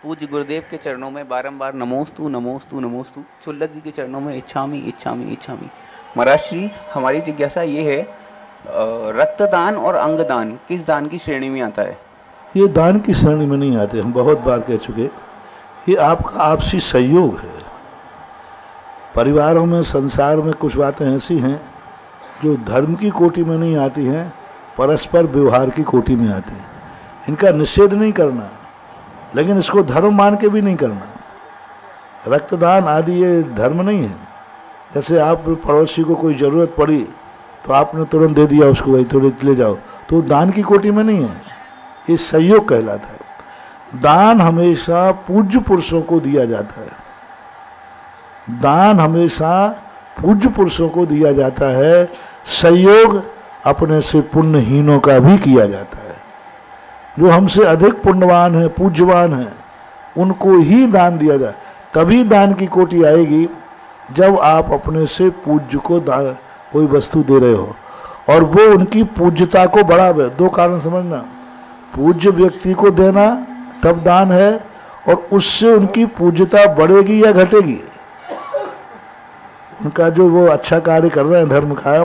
पूज्य गुरुदेव के चरणों में बारंबार नमोस्तु नमोस्तु नमोस्तु। चुल्लक जी के चरणों में इच्छामी इच्छामी इच्छामी। महाराज श्री, हमारी जिज्ञासा ये है, रक्तदान और अंगदान किस दान की श्रेणी में आता है? ये दान की श्रेणी में नहीं आते, हम बहुत बार कह चुके। ये आपका आपसी सहयोग है। परिवारों में, संसार में कुछ बातें ऐसी हैं जो धर्म की कोटि में नहीं आती हैं, परस्पर व्यवहार की कोटि में आती हैं। इनका निषेध नहीं करना, लेकिन इसको धर्म मान के भी नहीं करना। रक्तदान आदि ये धर्म नहीं है। जैसे आप पड़ोसी को कोई ज़रूरत पड़ी तो आपने तुरंत दे दिया उसको, भाई थोड़े ले जाओ, तो दान की कोटि में नहीं है, ये सहयोग कहलाता है। दान हमेशा पूज्य पुरुषों को दिया जाता है। दान हमेशा पूज्य पुरुषों को दिया जाता है। सहयोग अपने से पुण्यहीनों का भी किया जाता है। जो हमसे अधिक पुण्यवान है, पूज्यवान है, उनको ही दान दिया जाए। तभी दान की कोटि आएगी जब आप अपने से पूज्य को कोई वस्तु दे रहे हो और वो उनकी पूज्यता को बढ़ावे। दो कारण समझना, पूज्य व्यक्ति को देना तब दान है, और उससे उनकी पूज्यता बढ़ेगी या घटेगी। उनका जो वो अच्छा कार्य कर रहे हैं धर्म का,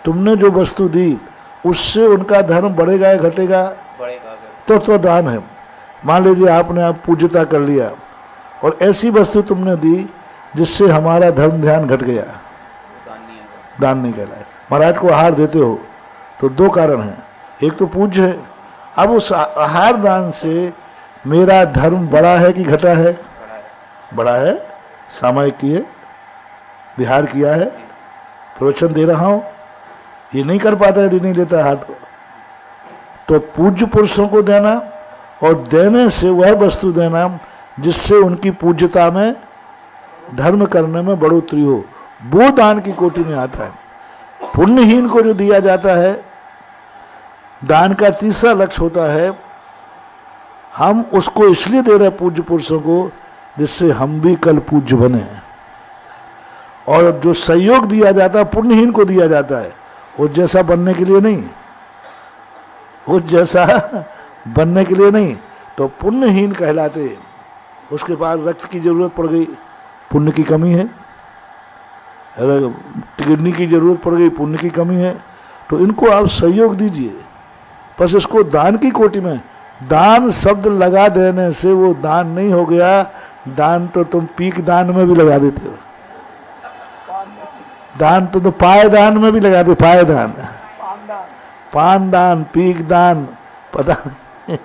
तुमने जो वस्तु दी उससे उनका धर्म बढ़ेगा या घटेगा? तो दान है। मान लीजिए आपने आप पूज्यता कर लिया और ऐसी वस्तु तुमने दी जिससे हमारा धर्म ध्यान घट गया, दान नहीं कहलाए। महाराज को आहार देते हो तो दो कारण हैं, एक तो पूज्य है। अब उस आहार दान से मेरा धर्म बड़ा है कि घटा है? बड़ा है। सामायिक किए, विहार किया है, प्रवचन दे रहा हूँ, ये नहीं कर पाता यदि नहीं लेता आहार। तो पूज्य पुरुषों को देना और देने से वह वस्तु देना जिससे उनकी पूज्यता में, धर्म करने में बढ़ोतरी हो, वो दान की कोटि में आता है। पुण्यहीन को जो दिया जाता है, दान का तीसरा लक्ष्य होता है, हम उसको इसलिए दे रहे हैं पूज्य पुरुषों को जिससे हम भी कल पूज्य बने। और जो सहयोग दिया जाता है पुण्यहीन को दिया जाता है, वो जैसा बनने के लिए नहीं, वो जैसा बनने के लिए नहीं, तो पुण्यहीन कहलाते। उसके पास रक्त की जरूरत पड़ गई, पुण्य की कमी है। किडनी की जरूरत पड़ गई, पुण्य की कमी है। तो इनको आप सहयोग दीजिए। बस इसको दान की कोटि में, दान शब्द लगा देने से वो दान नहीं हो गया। दान तो तुम पीक दान में भी लगा देते हो, दान तो पाय दान में भी लगा दे, पाय दान, पान दान, पीक दान, पता नहीं,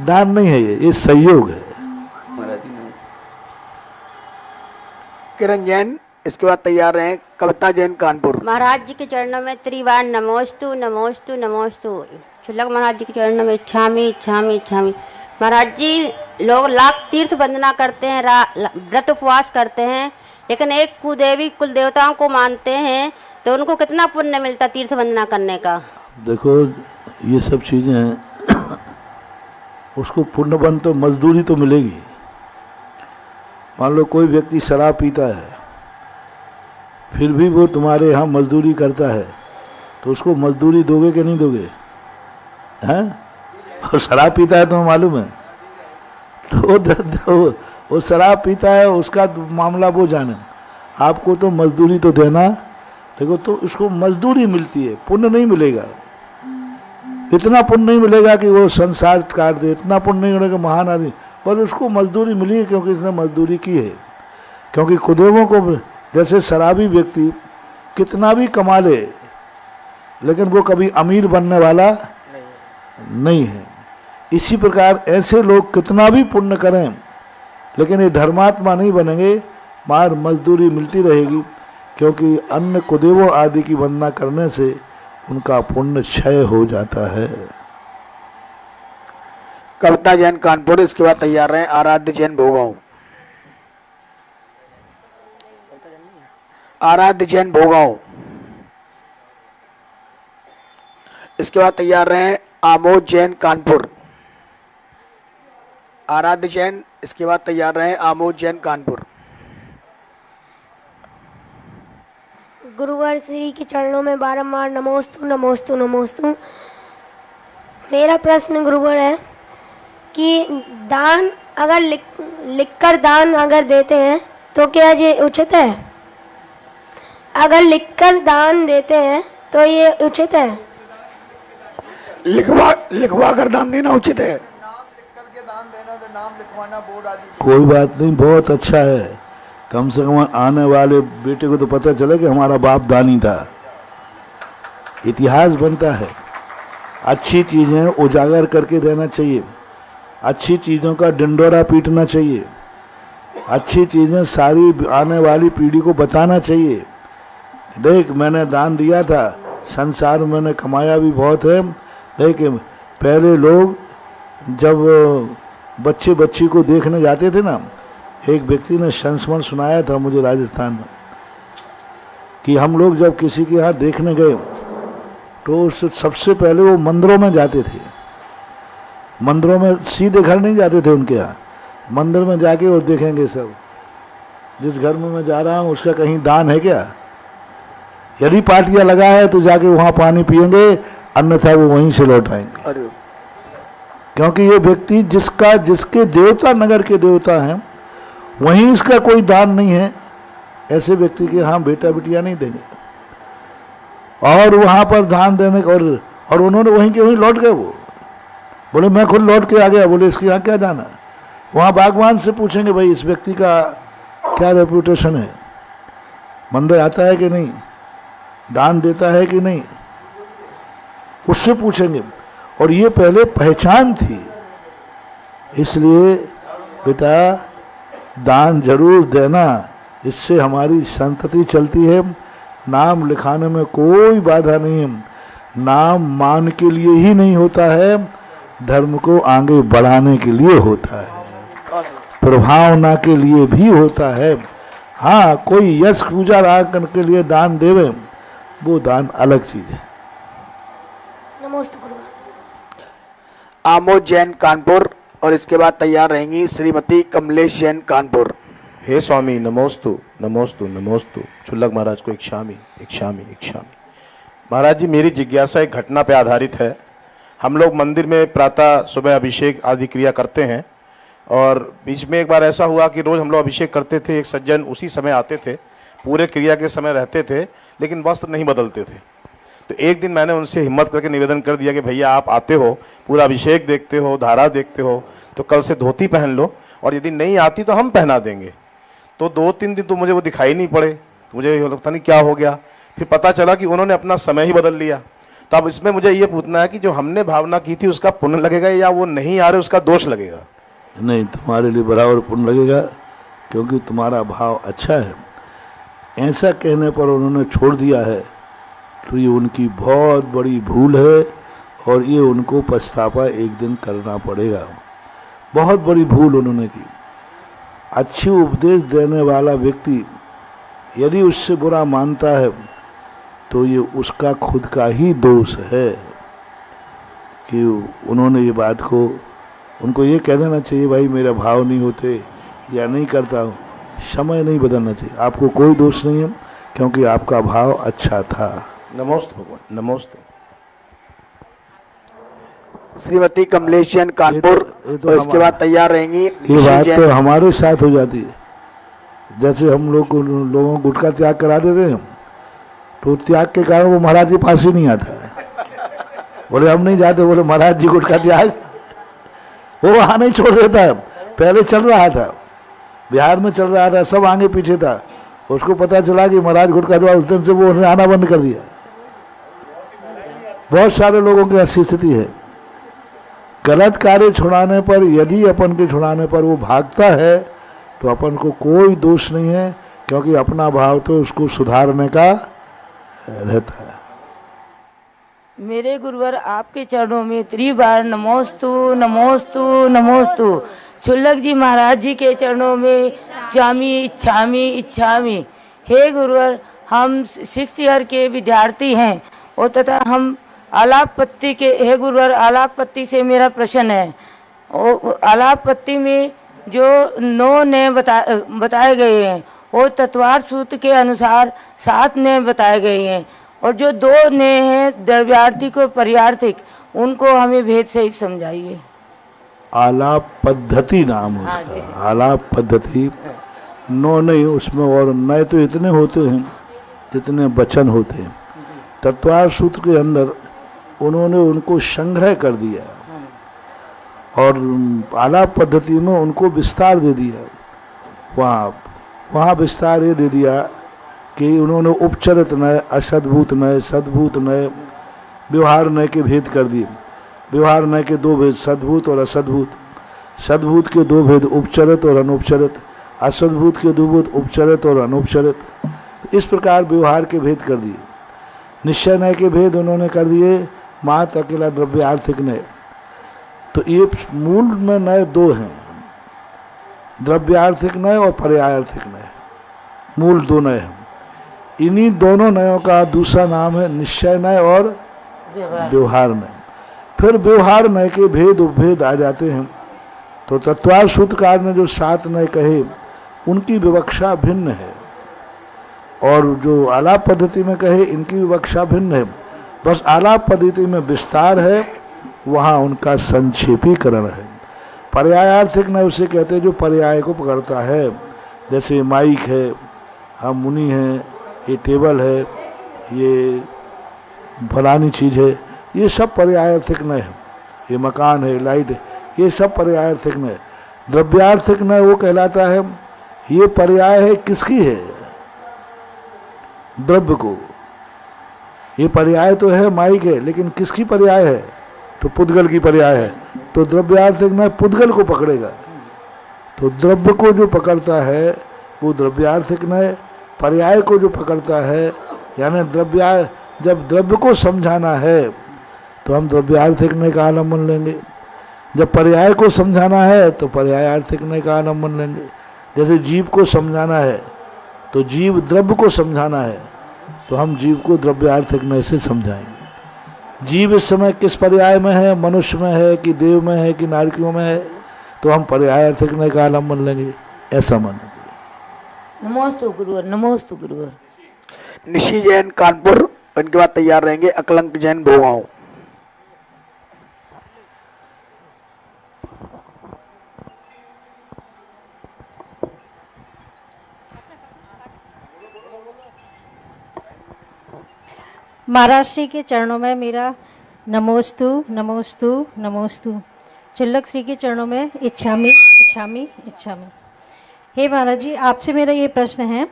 दान नहीं है ये सहयोग है। महाराज जी नमस्ते। किरण जैन, इसके बाद तैयार रहें कविता जैन कानपुर। महाराज जी के चरणों में त्रिवार नमोस्तु नमोस्तु नमोस्तु। शुल्लक महाराज जी के चरणों में इच्छामी इच्छामी इच्छामी। महाराज जी, लोग लाख तीर्थ वंदना करते हैं, व्रत उपवास करते हैं, लेकिन एक कुदेवी कुल देवताओं को मानते हैं, तो उनको कितना पुण्य मिलता तीर्थ वंदना करने का? देखो ये सब चीज़ें उसको पुण्यबन तो मजदूरी तो मिलेगी। मान लो कोई व्यक्ति शराब पीता है, फिर भी वो तुम्हारे यहाँ मजदूरी करता है, तो उसको मजदूरी दोगे कि नहीं दोगे? हैं? वो शराब पीता है, तुम्हें मालूम है, तो वो शराब पीता है, उसका मामला वो जाने। आपको तो मजदूरी तो देना, देखो तो उसको मजदूरी मिलती है, पुण्य नहीं मिलेगा। इतना पुण्य नहीं मिलेगा कि वो संसार काट दे, इतना पुण्य नहीं मिलेगा महान आदमी, पर उसको मजदूरी मिली है क्योंकि इसने मजदूरी की है। क्योंकि कुदेवों को, जैसे शराबी व्यक्ति कितना भी कमा ले, लेकिन वो कभी अमीर बनने वाला नहीं है। इसी प्रकार ऐसे लोग कितना भी पुण्य करें, लेकिन ये धर्मात्मा नहीं बनेंगे, मार मजदूरी मिलती रहेगी। क्योंकि अन्य कुदेवों आदि की वंदना करने से उनका पुण्य क्षय हो जाता है। कविता जैन कानपुर, इसके बाद तैयार रहें आराध्य जैन भोगांव। आराध्य जैन भोगांव, इसके बाद तैयार रहें आमोद जैन कानपुर। आराध्य जैन, इसके बाद तैयार रहें आमोद जैन कानपुर। गुरुवर श्री के चरणों में बारंबार नमोस्तु नमोस्तु नमोस्तु। मेरा प्रश्न गुरुवर है कि दान अगर लिखकर दान अगर देते हैं तो क्या ये उचित है? अगर लिखकर दान देते हैं तो ये उचित है? लिखवा कर दान देना उचित है। कोई बात नहीं, बहुत अच्छा है। कम से कम आने वाले बेटे को तो पता चले कि हमारा बाप दानी था, इतिहास बनता है। अच्छी चीज़ें उजागर करके देना चाहिए, अच्छी चीज़ों का डिंडोरा पीटना चाहिए, अच्छी चीज़ें सारी आने वाली पीढ़ी को बताना चाहिए। देख मैंने दान दिया था, संसार में मैंने कमाया भी बहुत है। लेकिन पहले लोग जब बच्चे बच्ची को देखने जाते थे ना, एक व्यक्ति ने संस्मरण सुनाया था मुझे राजस्थान में, कि हम लोग जब किसी के यहाँ देखने गए तो सबसे पहले वो मंदिरों में जाते थे। मंदिरों में सीधे घर नहीं जाते थे उनके यहाँ, मंदिर में जाके और देखेंगे सब, जिस घर में मैं जा रहा हूँ उसका कहीं दान है क्या? यदि पार्टियां लगा है तो जाके वहाँ पानी पिएंगे, अन्यथा वो वहीं से लौट आएंगे। अरे क्योंकि ये व्यक्ति जिसके देवता नगर के देवता हैं, वहीं इसका कोई दान नहीं है, ऐसे व्यक्ति के यहाँ बेटा बिटिया नहीं देंगे। और वहाँ पर दान देने का और उन्होंने वहीं के वहीं लौट गए। वो बोले मैं खुद लौट के आ गया। बोले इसके यहाँ क्या जाना? वहाँ बागवान से पूछेंगे भाई इस व्यक्ति का क्या रेपुटेशन है, मंदिर आता है कि नहीं, दान देता है कि नहीं, उससे पूछेंगे। और ये पहले पहचान थी। इसलिए बेटा दान जरूर देना, इससे हमारी संतति चलती है। नाम लिखाने में कोई बाधा नहीं है। नाम मान के लिए ही नहीं होता है, धर्म को आगे बढ़ाने के लिए होता है, प्रभावना के लिए भी होता है। हाँ, कोई यश पूजा राग के लिए दान देवे, वो दान अलग चीज है। नमोस्तु गुरुवर। आमोद जैन कानपुर, और इसके बाद तैयार रहेंगी श्रीमती कमलेश जैन कानपुर। हे स्वामी नमोस्तु नमोस्तु नमोस्तु। शुल्लक महाराज को इच्छामी इच्छामी इच्छामी। महाराज जी, मेरी जिज्ञासा एक घटना पर आधारित है। हम लोग मंदिर में प्रातः सुबह अभिषेक आदि क्रिया करते हैं, और बीच में एक बार ऐसा हुआ कि रोज़ हम लोग अभिषेक करते थे, एक सज्जन उसी समय आते थे, पूरे क्रिया के समय रहते थे, लेकिन वस्त्र नहीं बदलते थे। तो एक दिन मैंने उनसे हिम्मत करके निवेदन कर दिया कि भैया आप आते हो, पूरा अभिषेक देखते हो, धारा देखते हो, तो कल से धोती पहन लो, और यदि नहीं आती तो हम पहना देंगे। तो 2-3 दिन तो मुझे वो दिखाई नहीं पड़े, तो मुझे लगता नहीं क्या हो गया। फिर पता चला कि उन्होंने अपना समय ही बदल लिया। तो अब इसमें मुझे ये पूछना है कि जो हमने भावना की थी उसका पुण्य लगेगा या वो नहीं आ रहे उसका दोष लगेगा? नहीं, तुम्हारे लिए बराबर पुण्य लगेगा, क्योंकि तुम्हारा भाव अच्छा है। ऐसा कहने पर उन्होंने छोड़ दिया है तो ये उनकी बहुत बड़ी भूल है, और ये उनको पछतावा एक दिन करना पड़ेगा। बहुत बड़ी भूल उन्होंने की। अच्छी उपदेश देने वाला व्यक्ति यदि उससे बुरा मानता है तो ये उसका खुद का ही दोष है कि उन्होंने ये बात को, उनको ये कह देना चाहिए भाई मेरा भाव नहीं होते या नहीं करता हूँ, समय नहीं बदलना चाहिए। आपको कोई दोष नहीं है, क्योंकि आपका भाव अच्छा था। नमोस्तु भगवान, नमोस्तु। श्रीमती कमलेश जैन कानपुर, ये तो और इसके बाद तैयार रहेंगी ये निशी बात जैन। तो हमारे साथ हो जाती है। जैसे हम लोग को लोगों को गुटखा त्याग करा देते हैं, तो त्याग के कारण वो महाराज के पास ही नहीं आता है। बोले हम नहीं जाते, बोले महाराज जी गुटखा त्याग, वो वहाँ नहीं छोड़ देता है। पहले चल रहा था, बिहार में चल रहा था, सब आगे पीछे था, उसको पता चला कि महाराज गुटखा त्याग, उस दिन से वो उन्हें आना बंद कर दिया। बहुत सारे लोगों की ऐसी स्थिति है। गलत कार्य छुड़ाने पर, यदि अपन के छुड़ाने पर वो भागता है तो अपन को कोई दोष नहीं है, क्योंकि अपना भाव तो उसको सुधारने का रहता है। मेरे गुरुवर आपके चरणों में त्रिबार नमोस्तु नमोस्तु नमोस्तु। चुल्लक जी महाराज जी के चरणों में जामी इच्छामी इच्छामी। हे गुरुवर, हम 6th ईयर के विद्यार्थी हैं और तथा हम आलापपत्ति के, हे गुरुवर आलापपत्ति से मेरा प्रश्न है। और आलापपत्ति में जो 9 नए बताए गए हैं और तत्वार्थ सूत्र के अनुसार 7 नए बताए गए हैं, और जो 2 नए हैं द्रव्यार्थिक और पर्यार्थिक, उनको हमें भेद सहित समझाइए। आलाप पद्धति नाम उसका, आलाप पद्धति 9 नहीं, उसमें और नए तो इतने होते हैं जितने वचन होते हैं। तत्वार्थ सूत्र के अंदर उन्होंने उनको संग्रह कर दिया, और आलाप पद्धति में उनको विस्तार दे दिया। वहाँ विस्तार ये दे दिया कि उन्होंने उपचरित नय, असद्भूत नय, सद्भूत नय, व्यवहार नय के भेद कर दिए। व्यवहार नय के 2 भेद, सद्भूत और असद्भूत। सद्भूत के 2 भेद, उपचरित और अनुपचरित। असद्भूत के 2 भेद, उपचरित और अनुपचरित। इस प्रकार व्यवहार के भेद कर दिए। निश्चय नय के भेद उन्होंने कर दिए, मात्र अकेला द्रव्यार्थिक नय। तो ये मूल में नय 2 हैं, द्रव्यार्थिक नय और पर्यायार्थिक नय, मूल 2 नय हैं। इन्हीं दोनों नयों का दूसरा नाम है निश्चय नय और व्यवहार नय। फिर व्यवहार नय के भेद उपभेद आ जाते हैं। तो तत्वार्थ सूत्रकार ने जो 7 नय कहे, उनकी विवक्षा भिन्न है, और जो आलाप पद्धति में कहे, इनकी विवक्षा भिन्न है। बस आलाप पद्धति में विस्तार है, वहाँ उनका संक्षेपीकरण है। पर्यायार्थिक नय उसे कहते हैं जो पर्याय को पकड़ता है, जैसे माइक है, हम मुनि हैं, ये टेबल है, ये फलानी चीज़ है, ये सब पर्यायार्थिक नय है। ये मकान है, लाइट है, ये सब पर्यायार्थिक नय। द्रव्यार्थिक नय वो कहलाता है, ये पर्याय है किसकी है? द्रव्य को। ये पर्याय तो है, माइक है, लेकिन किसकी पर्याय है? तो पुद्गल की पर्याय है। तो द्रव्यार्थिक नय पुद्गल को पकड़ेगा। तो द्रव्य को जो पकड़ता है वो द्रव्यार्थिक नय, पर्याय को जो पकड़ता है, यानी द्रव्याय, जब द्रव्य को समझाना है तो हम द्रव्यार्थिक नय का आलम्बन लेंगे, जब पर्याय को समझाना है तो पर्यायार्थिक नय का आलम्बन लेंगे। जैसे जीव को समझाना है तो जीव द्रव्य को समझाना है, तो हम जीव को द्रव्यार्थिक नय से समझाएंगे। जीव इस समय किस पर्याय में है, मनुष्य में है कि देव में है कि नारकियों में है, तो हम पर्यायार्थिक नय का आलम्बन लेंगे, ऐसा माना। नमोस्तु गुरुवर, नमोस्तु गुरुवर। निशी जैन कानपुर, इनके बाद तैयार रहेंगे अकलंक जैन भोगांव। महाराज श्री के चरणों में मेरा नमोस्तु नमोस्तु नमोस्तु। चुल्लक श्री के चरणों में इच्छामि इच्छामि इच्छामि। हे महाराज जी, आपसे मेरा ये प्रश्न है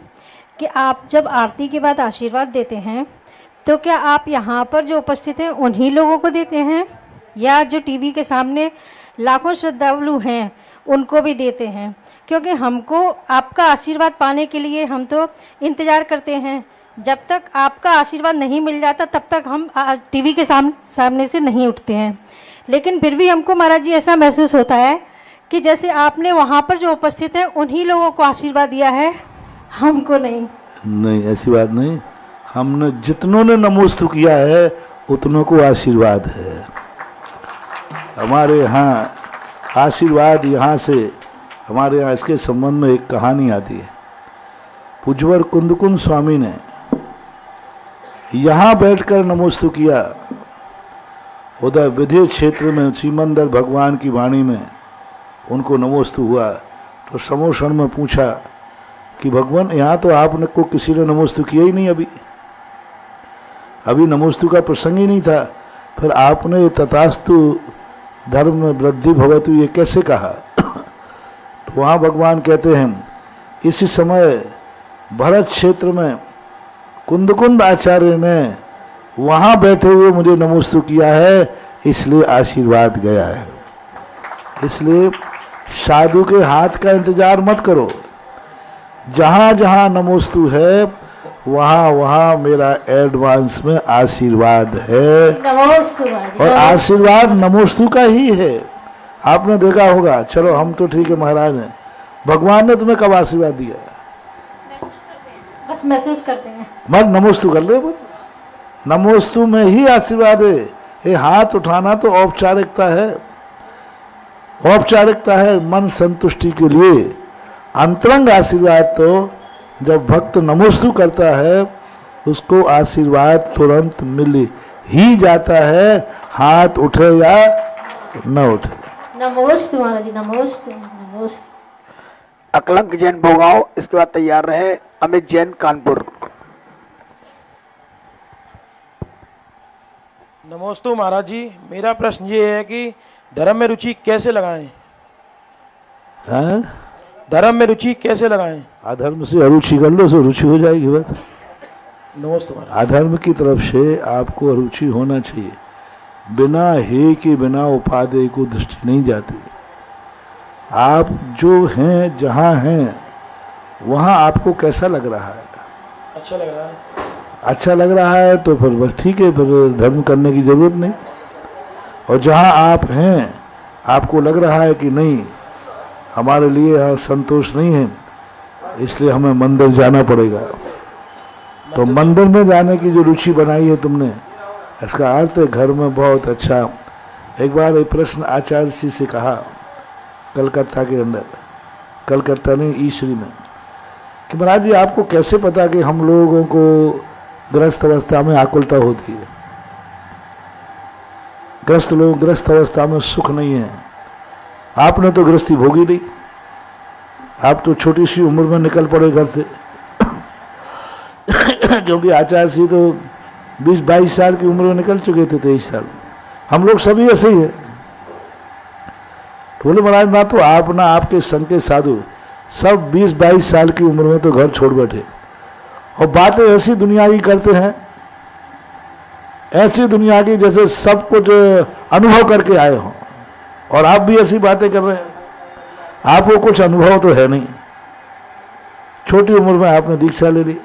कि आप जब आरती के बाद आशीर्वाद देते हैं तो क्या आप यहाँ पर जो उपस्थित हैं उन्हीं लोगों को देते हैं या जो टीवी के सामने लाखों श्रद्धालु हैं उनको भी देते हैं? क्योंकि हमको आपका आशीर्वाद पाने के लिए हम तो इंतज़ार करते हैं, जब तक आपका आशीर्वाद नहीं मिल जाता तब तक हम टीवी के सामने से नहीं उठते हैं। लेकिन फिर भी हमको महाराज जी ऐसा महसूस होता है कि जैसे आपने वहाँ पर जो उपस्थित हैं उन्हीं लोगों को आशीर्वाद दिया है, हमको नहीं। नहीं, ऐसी बात नहीं। हमने जितनों ने नमोस्तु किया है उतनों को आशीर्वाद है। हमारे यहाँ आशीर्वाद यहाँ से, हमारे यहाँ इसके संबंध में एक कहानी आती है। पूज्यवर कुंदकुंद स्वामी ने यहाँ बैठकर नमोस्तु किया। उधर विधेय क्षेत्र में श्रीमंदर भगवान की वाणी में उनको नमोस्तु हुआ तो समोषण में पूछा कि भगवान यहाँ तो आपने को किसी ने नमोस्तु किया ही नहीं, अभी नमोस्तु का प्रसंग ही नहीं था, फिर आपने तथास्तु धर्म में वृद्धि भवतु ये कैसे कहा? तो वहाँ भगवान कहते हैं इसी समय भरत क्षेत्र में कुंदकुंद आचार्य ने वहाँ बैठे हुए मुझे नमोस्तु किया है, इसलिए आशीर्वाद गया है। इसलिए साधु के हाथ का इंतजार मत करो, जहाँ जहाँ नमोस्तु है वहाँ वहाँ मेरा एडवांस में आशीर्वाद है। नमोस्तु और आशीर्वाद नमोस्तु का ही है। आपने देखा होगा, चलो हम तो ठीक है महाराज हैं, भगवान ने तुम्हें कब आशीर्वाद दिया? बस महसूस करते हैं। मत नमोस्तु कर ले, बोल नमोस्तु में ही आशीर्वाद है। ये हाथ उठाना तो औपचारिकता है, औपचारिकता है मन संतुष्टि के लिए। अंतरंग आशीर्वाद तो जब भक्त नमोस्तु करता है उसको आशीर्वाद तुरंत मिल ही जाता है, हाथ उठे या न उठे। नमोस्तु महाराज जी, नमोस्तु नमोस्तु। अकलंक जैन भोगांव, इसके बाद तैयार रहे अमित जैन कानपुर। नमोस्तु महाराज जी, मेरा प्रश्न ये है कि धर्म में रुचि कैसे लगाएं? हाँ? धर्म में रुचि कैसे लगाएं? अधर्म से अरुचि कर लो तो रुचि हो जाएगी बस। नमोस्तु महाराज। अधर्म की तरफ से आपको अरुचि होना चाहिए। बिना हे के बिना उपादेय को दृष्टि नहीं जाती। आप जो हैं जहाँ हैं वहाँ आपको कैसा लग रहा है? अच्छा लग रहा है। अच्छा लग रहा है तो फिर बस ठीक है, फिर धर्म करने की जरूरत नहीं। और जहाँ आप हैं आपको लग रहा है कि नहीं हमारे लिए यहाँ संतोष नहीं है, इसलिए हमें मंदिर जाना पड़ेगा, तो मंदिर में जाने की जो रुचि बनाई है तुमने, इसका अर्थ है घर में बहुत अच्छा। एक बार एक प्रश्न आचार्य जी से कहा कलकत्ता के अंदर, कलकत्ता नहीं ईश्वरी में, कि महाराज जी आपको कैसे पता कि हम लोगों को ग्रस्त अवस्था में आकुलता होती है? ग्रस्त लोग ग्रस्त अवस्था में सुख नहीं है। आपने तो गृहस्थी भोगी नहीं, आप तो छोटी सी उम्र में निकल पड़े घर से क्योंकि आचार्य जी तो 20-22 साल की उम्र में निकल चुके थे, 23 साल। हम लोग सभी ऐसे ही है। तो बोले महाराज ना तो आप ना आपके संग के साधु सब 20-22 साल की उम्र में तो घर छोड़ बैठे और बातें ऐसी दुनिया की करते हैं, ऐसी दुनिया की जैसे सब कुछ अनुभव करके आए हों, और आप भी ऐसी बातें कर रहे हैं। आपको कुछ अनुभव तो है नहीं, छोटी उम्र में आपने दीक्षा ले ली,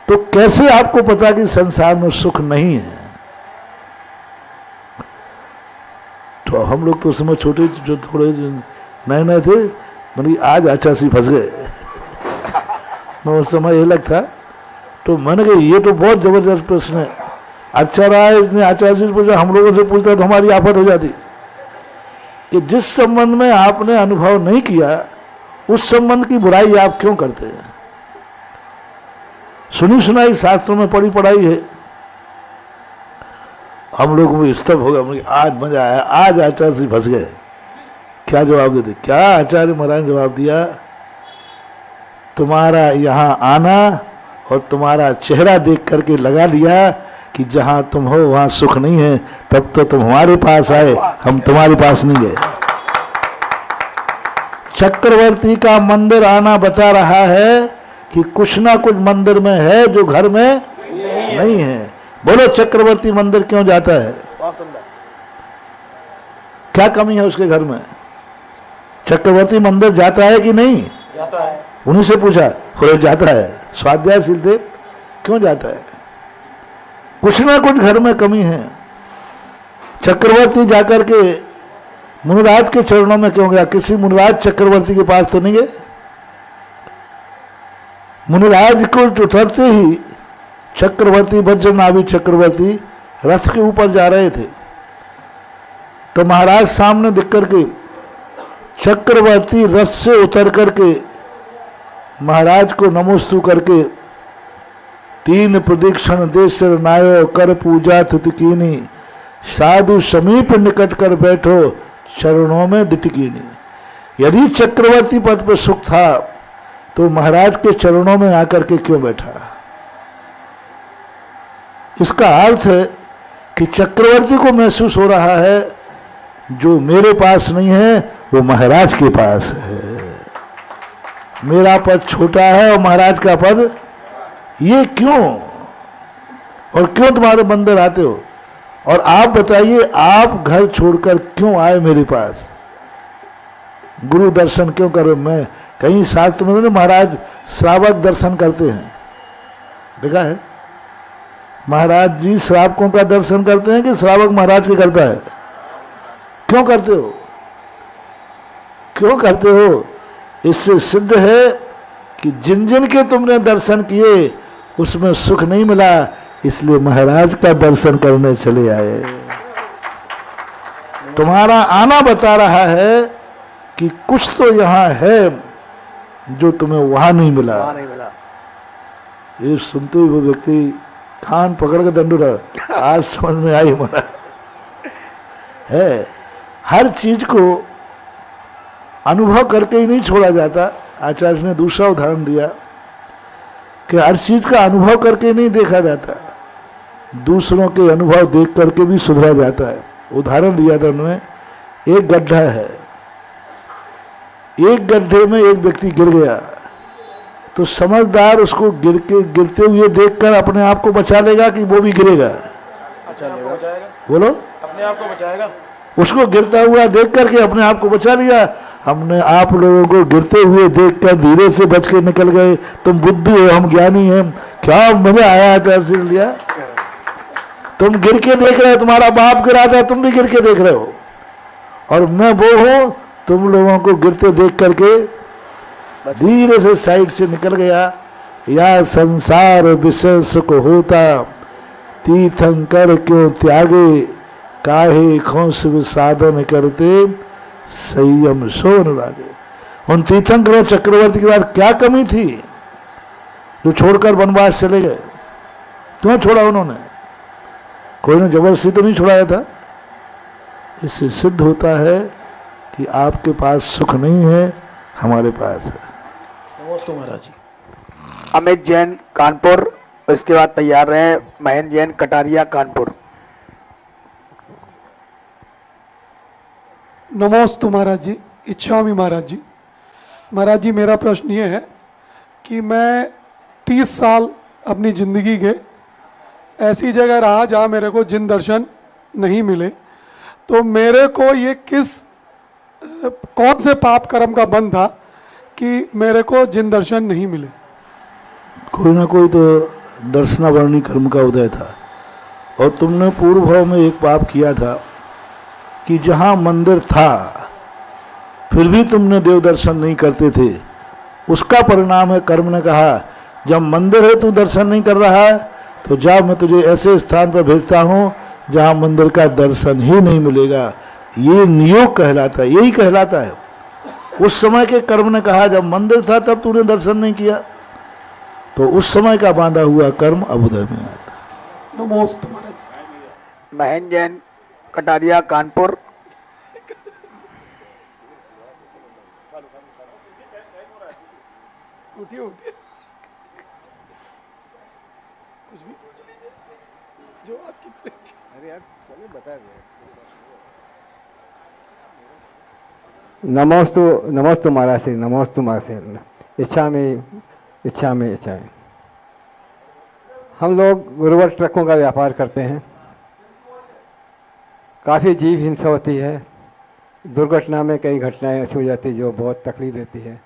तो कैसे आपको पता कि संसार में सुख नहीं है? तो हम लोग तो उस समय छोटे जो थोड़े नए नए थे, मतलब आज आचार्य फंस गए मैं उस समय ये लगता, तो मैंने कहा ये तो बहुत जबरदस्त प्रश्न है। अच्छा रहा है इसने आचार्य से पूछा, हम लोगों से पूछता तो हमारी आफत हो जाती कि जिस संबंध में आपने अनुभव नहीं किया उस संबंध की बुराई आप क्यों करते हैं? सुनी सुनाई शास्त्रों में पढ़ी पढ़ाई है। हम लोग में स्तब्ध हो गया, आज मजा आया, आज आचार्य से फंस गए। क्या जवाब देते? क्या आचार्य महाराज ने जवाब दिया, तुम्हारा यहाँ आना और तुम्हारा चेहरा देख करके लगा लिया कि जहां तुम हो वहां सुख नहीं है, तब तो तुम हमारे पास आए, हम तुम्हारे पास नहीं गए। चक्रवर्ती का मंदिर आना बता रहा है कि कुछ ना कुछ मंदिर में है जो घर में नहीं है। बोलो चक्रवर्ती मंदिर क्यों जाता है? क्या कमी है उसके घर में? चक्रवर्ती मंदिर जाता है कि नहीं? जाता है। उन्हीं से पूछा, बोले जाता है। स्वाध्यायशील थे, क्यों जाता है? कुछ ना कुछ घर में कमी है। चक्रवर्ती जाकर के मुनिराज के चरणों में क्यों गया? किसी मुनिराज चक्रवर्ती के पास तो नहीं गए। मुनिराज को उतरते ही चक्रवर्ती वज्रनाभि चक्रवर्ती रथ के ऊपर जा रहे थे, तो महाराज सामने दिख करके चक्रवर्ती रथ से उतर करके महाराज को नमोस्तु करके 3 प्रदक्षिण दे सिर नायो कर पूजा तुतकीनी, साधु समीप निकट कर बैठो चरणों में दिटकीनी। यदि चक्रवर्ती पद पर सुख था तो महाराज के चरणों में आकर के क्यों बैठा? इसका अर्थ है कि चक्रवर्ती को महसूस हो रहा है जो मेरे पास नहीं है वो महाराज के पास है। मेरा पद छोटा है और महाराज का पद, ये क्यों? और क्यों तुम्हारे मंदिर आते हो? और आप बताइए, आप घर छोड़कर क्यों आए मेरे पास? गुरु दर्शन क्यों करो? मैं कहीं शास्त्र में महाराज श्रावक दर्शन करते हैं, देखा है? महाराज जी श्रावकों का दर्शन करते हैं कि श्रावक महाराज के करता है? क्यों करते हो? क्यों करते हो? इससे सिद्ध है कि जिन जिन के तुमने दर्शन किए उसमें सुख नहीं मिला, इसलिए महाराज का दर्शन करने चले आए। तुम्हारा आना बता रहा है कि कुछ तो यहां है जो तुम्हें वहां नहीं मिला। ये सुनते ही वो व्यक्ति कान पकड़ के दंड उठा, आज समझ में आई हमारा है। हर चीज को अनुभव करके ही नहीं छोड़ा जाता। आचार्य ने दूसरा उदाहरण दिया कि हर चीज का अनुभव करके नहीं देखा जाता, दूसरों के अनुभव देख करके भी सुधरा जाता है। उदाहरण दिया था उन्होंने, एक गड्ढा है, एक गड्ढे में एक व्यक्ति गिर गया तो समझदार उसको गिरते हुए देखकर अपने आप को बचा लेगा कि वो भी गिरेगा? बोलो, अपने आप को बचाएगा। उसको गिरता हुआ देख करके अपने आप को बचा लिया। हमने आप लोगों को गिरते हुए देखकर धीरे से बच के निकल गए। तुम बुद्धि हो, हम ज्ञानी हैं। क्या मजा आया था लिया? तुम गिर के देख रहे हो, तुम्हारा बाप गिरा था, तुम भी गिर के देख रहे हो, और मैं वो हूं तुम लोगों को गिरते देख करके धीरे से साइड से निकल गया। या संसार विषय सुख होता, तीर्थंकर क्यों त्यागे, काहे खोस साधन करते, संयम सोन लागे। उन तीर्थंकरों चक्रवर्ती के बाद क्या कमी थी जो छोड़कर वनवास चले गए? क्यों छोड़ा उन्होंने? कोई ने जबरदस्ती तो नहीं छुड़ाया था। इससे सिद्ध होता है कि आपके पास सुख नहीं है, हमारे पास है। नमस्ते महाराज जी। अमित जैन कानपुर, इसके बाद तैयार रहे महेंद्र जैन कटारिया कानपुर। नमोस्तु महाराज जी, इच्छामि महाराज जी। महाराज जी, मेरा प्रश्न ये है कि मैं 30 साल अपनी ज़िंदगी के ऐसी जगह रहा जहाँ मेरे को जिन दर्शन नहीं मिले, तो मेरे को ये कौन से पाप कर्म का बंध था कि मेरे को जिन दर्शन नहीं मिले? कोई ना कोई तो दर्शनावरणी कर्म का उदय था। और तुमने पूर्व भाव में एक पाप किया था कि जहाँ मंदिर था फिर भी तुमने देव दर्शन नहीं करते थे। उसका परिणाम है कर्म ने कहा, जब मंदिर है तू दर्शन नहीं कर रहा है तो जा, मैं तुझे ऐसे स्थान पर भेजता हूँ जहाँ मंदिर का दर्शन ही नहीं मिलेगा। ये नियोग कहलाता है, यही कहलाता है। उस समय के कर्म ने कहा, जब मंदिर था तब तूने दर्शन नहीं किया, तो उस समय का बांधा हुआ कर्म अब उदय में आता। नमोस्तु महेंद्र जैन कटारिया कानपुर। कुछ भी पूछ लीजिए जो आपकी परीक्षा। अरे यार चलो बता दे। नमोस्तु महाराज श्री, नमोस्तु महाराज श्री। इच्छा में हम लोग गुरुवर ट्रकों का व्यापार करते हैं। काफ़ी जीव हिंसा होती है, दुर्घटना में कई घटनाएं ऐसी हो जाती है जो बहुत तकलीफ देती है।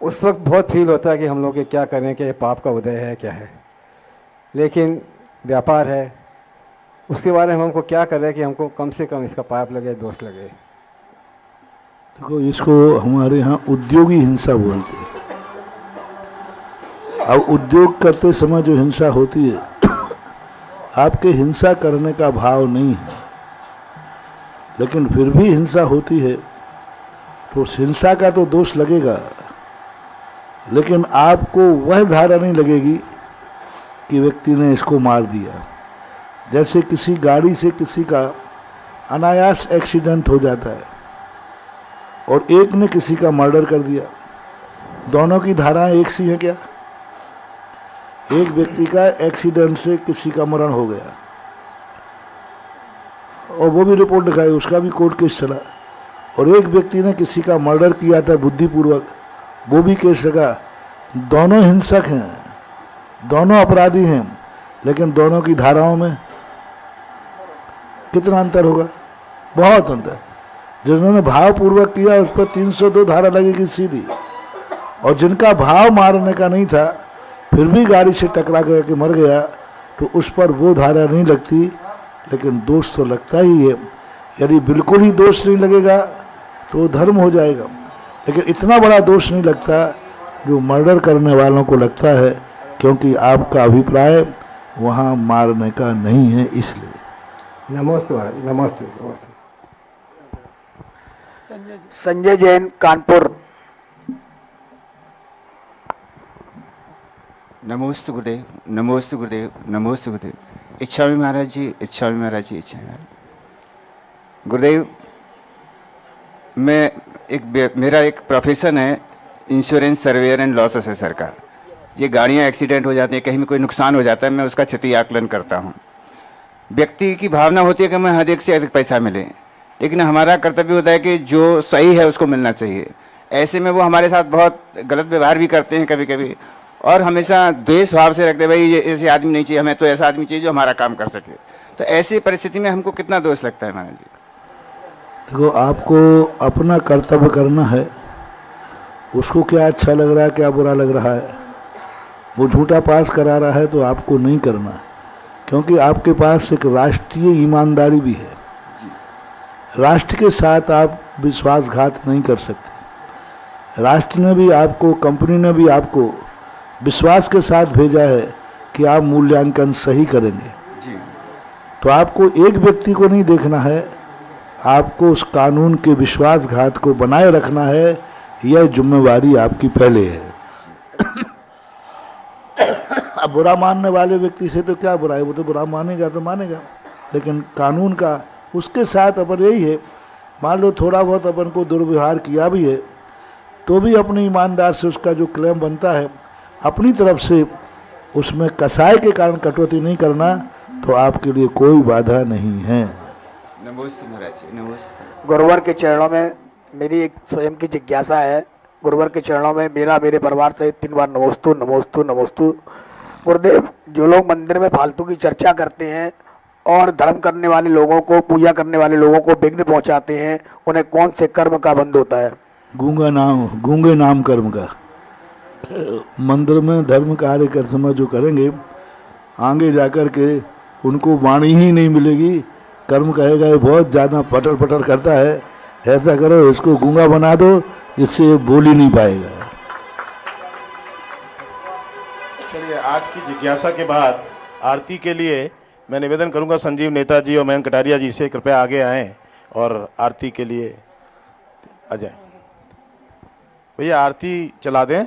उस वक्त बहुत फील होता है कि हम लोग ये क्या करें, कि ये पाप का उदय है क्या है, लेकिन व्यापार है, उसके बारे में हमको क्या करें कि हमको कम से कम इसका पाप लगे, दोष लगे। देखो, इसको हमारे यहाँ उद्योगी हिंसा बोलते हैं। अब उद्योग करते समय जो हिंसा होती है, आपके हिंसा करने का भाव नहीं है, लेकिन फिर भी हिंसा होती है, तो उस हिंसा का तो दोष लगेगा, लेकिन आपको वह धारा नहीं लगेगी कि व्यक्ति ने इसको मार दिया। जैसे किसी गाड़ी से किसी का अनायास एक्सीडेंट हो जाता है और एक ने किसी का मर्डर कर दिया, दोनों की धाराएं एक सी हैं क्या? एक व्यक्ति का एक्सीडेंट से किसी का मरण हो गया और वो भी रिपोर्ट दिखाई, उसका भी कोर्ट केस चला, और एक व्यक्ति ने किसी का मर्डर किया था बुद्धिपूर्वक, वो भी केस लगा। दोनों हिंसक हैं, दोनों अपराधी हैं, लेकिन दोनों की धाराओं में कितना अंतर होगा? बहुत अंतर। जिन्होंने भावपूर्वक किया उस पर 302 धारा लगेगी सीधी, और जिनका भाव मारने का नहीं था फिर भी गाड़ी से टकरा गया कि मर गया, तो उस पर वो धारा नहीं लगती, लेकिन दोष तो लगता ही है। यदि बिल्कुल ही दोष नहीं लगेगा तो धर्म हो जाएगा, लेकिन इतना बड़ा दोष नहीं लगता जो मर्डर करने वालों को लगता है, क्योंकि आपका अभिप्राय वहाँ मारने का नहीं है, इसलिए। नमस्ते महाराज, नमस्ते नमस्ते। संजय जैन, कानपुर। नमोस्तु गुरुदेव, नमोस्तु गुरुदेव, नमोस्तु गुरुदेव। इच्छामि महाराज जी, इच्छामि महाराज जी, इच्छामि। गुरुदेव, मेरा एक प्रोफेशन है insurance surveyor and loss assessor का। ये गाड़ियाँ एक्सीडेंट हो जाती हैं, कहीं में कोई नुकसान हो जाता है, मैं उसका क्षति आकलन करता हूँ। व्यक्ति की भावना होती है कि मैं अधिक से अधिक पैसा मिले, लेकिन हमारा कर्तव्य होता है कि जो सही है उसको मिलना चाहिए। ऐसे में वो हमारे साथ बहुत गलत व्यवहार भी करते हैं कभी कभी, और हमेशा द्वेष भाव से रखते हैं, भाई ये ऐसे आदमी नहीं चाहिए, हमें तो ऐसा आदमी चाहिए जो हमारा काम कर सके। तो ऐसी परिस्थिति में हमको कितना दोष लगता है महाराज जी? देखो, आपको अपना कर्तव्य करना है, उसको क्या अच्छा लग रहा है क्या बुरा लग रहा है, वो झूठा पास करा रहा है तो आपको नहीं करना, क्योंकि आपके पास एक राष्ट्रीय ईमानदारी भी है। राष्ट्र के साथ आप विश्वासघात नहीं कर सकते। राष्ट्र ने भी आपको, कंपनी ने भी आपको विश्वास के साथ भेजा है कि आप मूल्यांकन सही करेंगे जी। तो आपको एक व्यक्ति को नहीं देखना है, आपको उस कानून के विश्वासघात को बनाए रखना है। यह जिम्मेवारी आपकी पहले है। अब बुरा मानने वाले व्यक्ति से तो क्या बुरा है, वो तो बुरा मानेगा तो मानेगा, लेकिन कानून का उसके साथ अपन यही है। मान लो थोड़ा बहुत अपन को दुर्व्यवहार किया भी है तो भी अपने ईमानदार से उसका जो क्लेम बनता है अपनी तरफ से उसमें कसाई के कारण कटौती नहीं करना, तो आपके लिए कोई बाधा नहीं है। नमोस्तु महाराज जी, नमोस्तु। गुरुवर के चरणों में मेरी एक स्वयं की जिज्ञासा है। गुरुवर के चरणों में मेरे परिवार से 3 बार नमोस्तु नमोस्तु नमोस्तु। गुरुदेव, जो लोग मंदिर में फालतू की चर्चा करते हैं और धर्म करने वाले लोगों को, पूजा करने वाले लोगों को विघ्न पहुंचाते हैं, उन्हें कौन से कर्म का बंध होता है? गूंगे नाम कर्म का। मंदिर में धर्म कार्य कर समय जो करेंगे, आगे जाकर के उनको वाणी ही नहीं मिलेगी। कर्म कहेगा ये बहुत ज़्यादा पटर पटर करता है, ऐसा करो इसको गूंगा बना दो, इससे बोल ही नहीं पाएगा। चलिए, आज की जिज्ञासा के बाद आरती के लिए मैं निवेदन करूंगा संजीव नेताजी और मयंक कटारिया जी से कृपया आगे आएं और आरती के लिए आ जाएं। भैया आरती चला दें।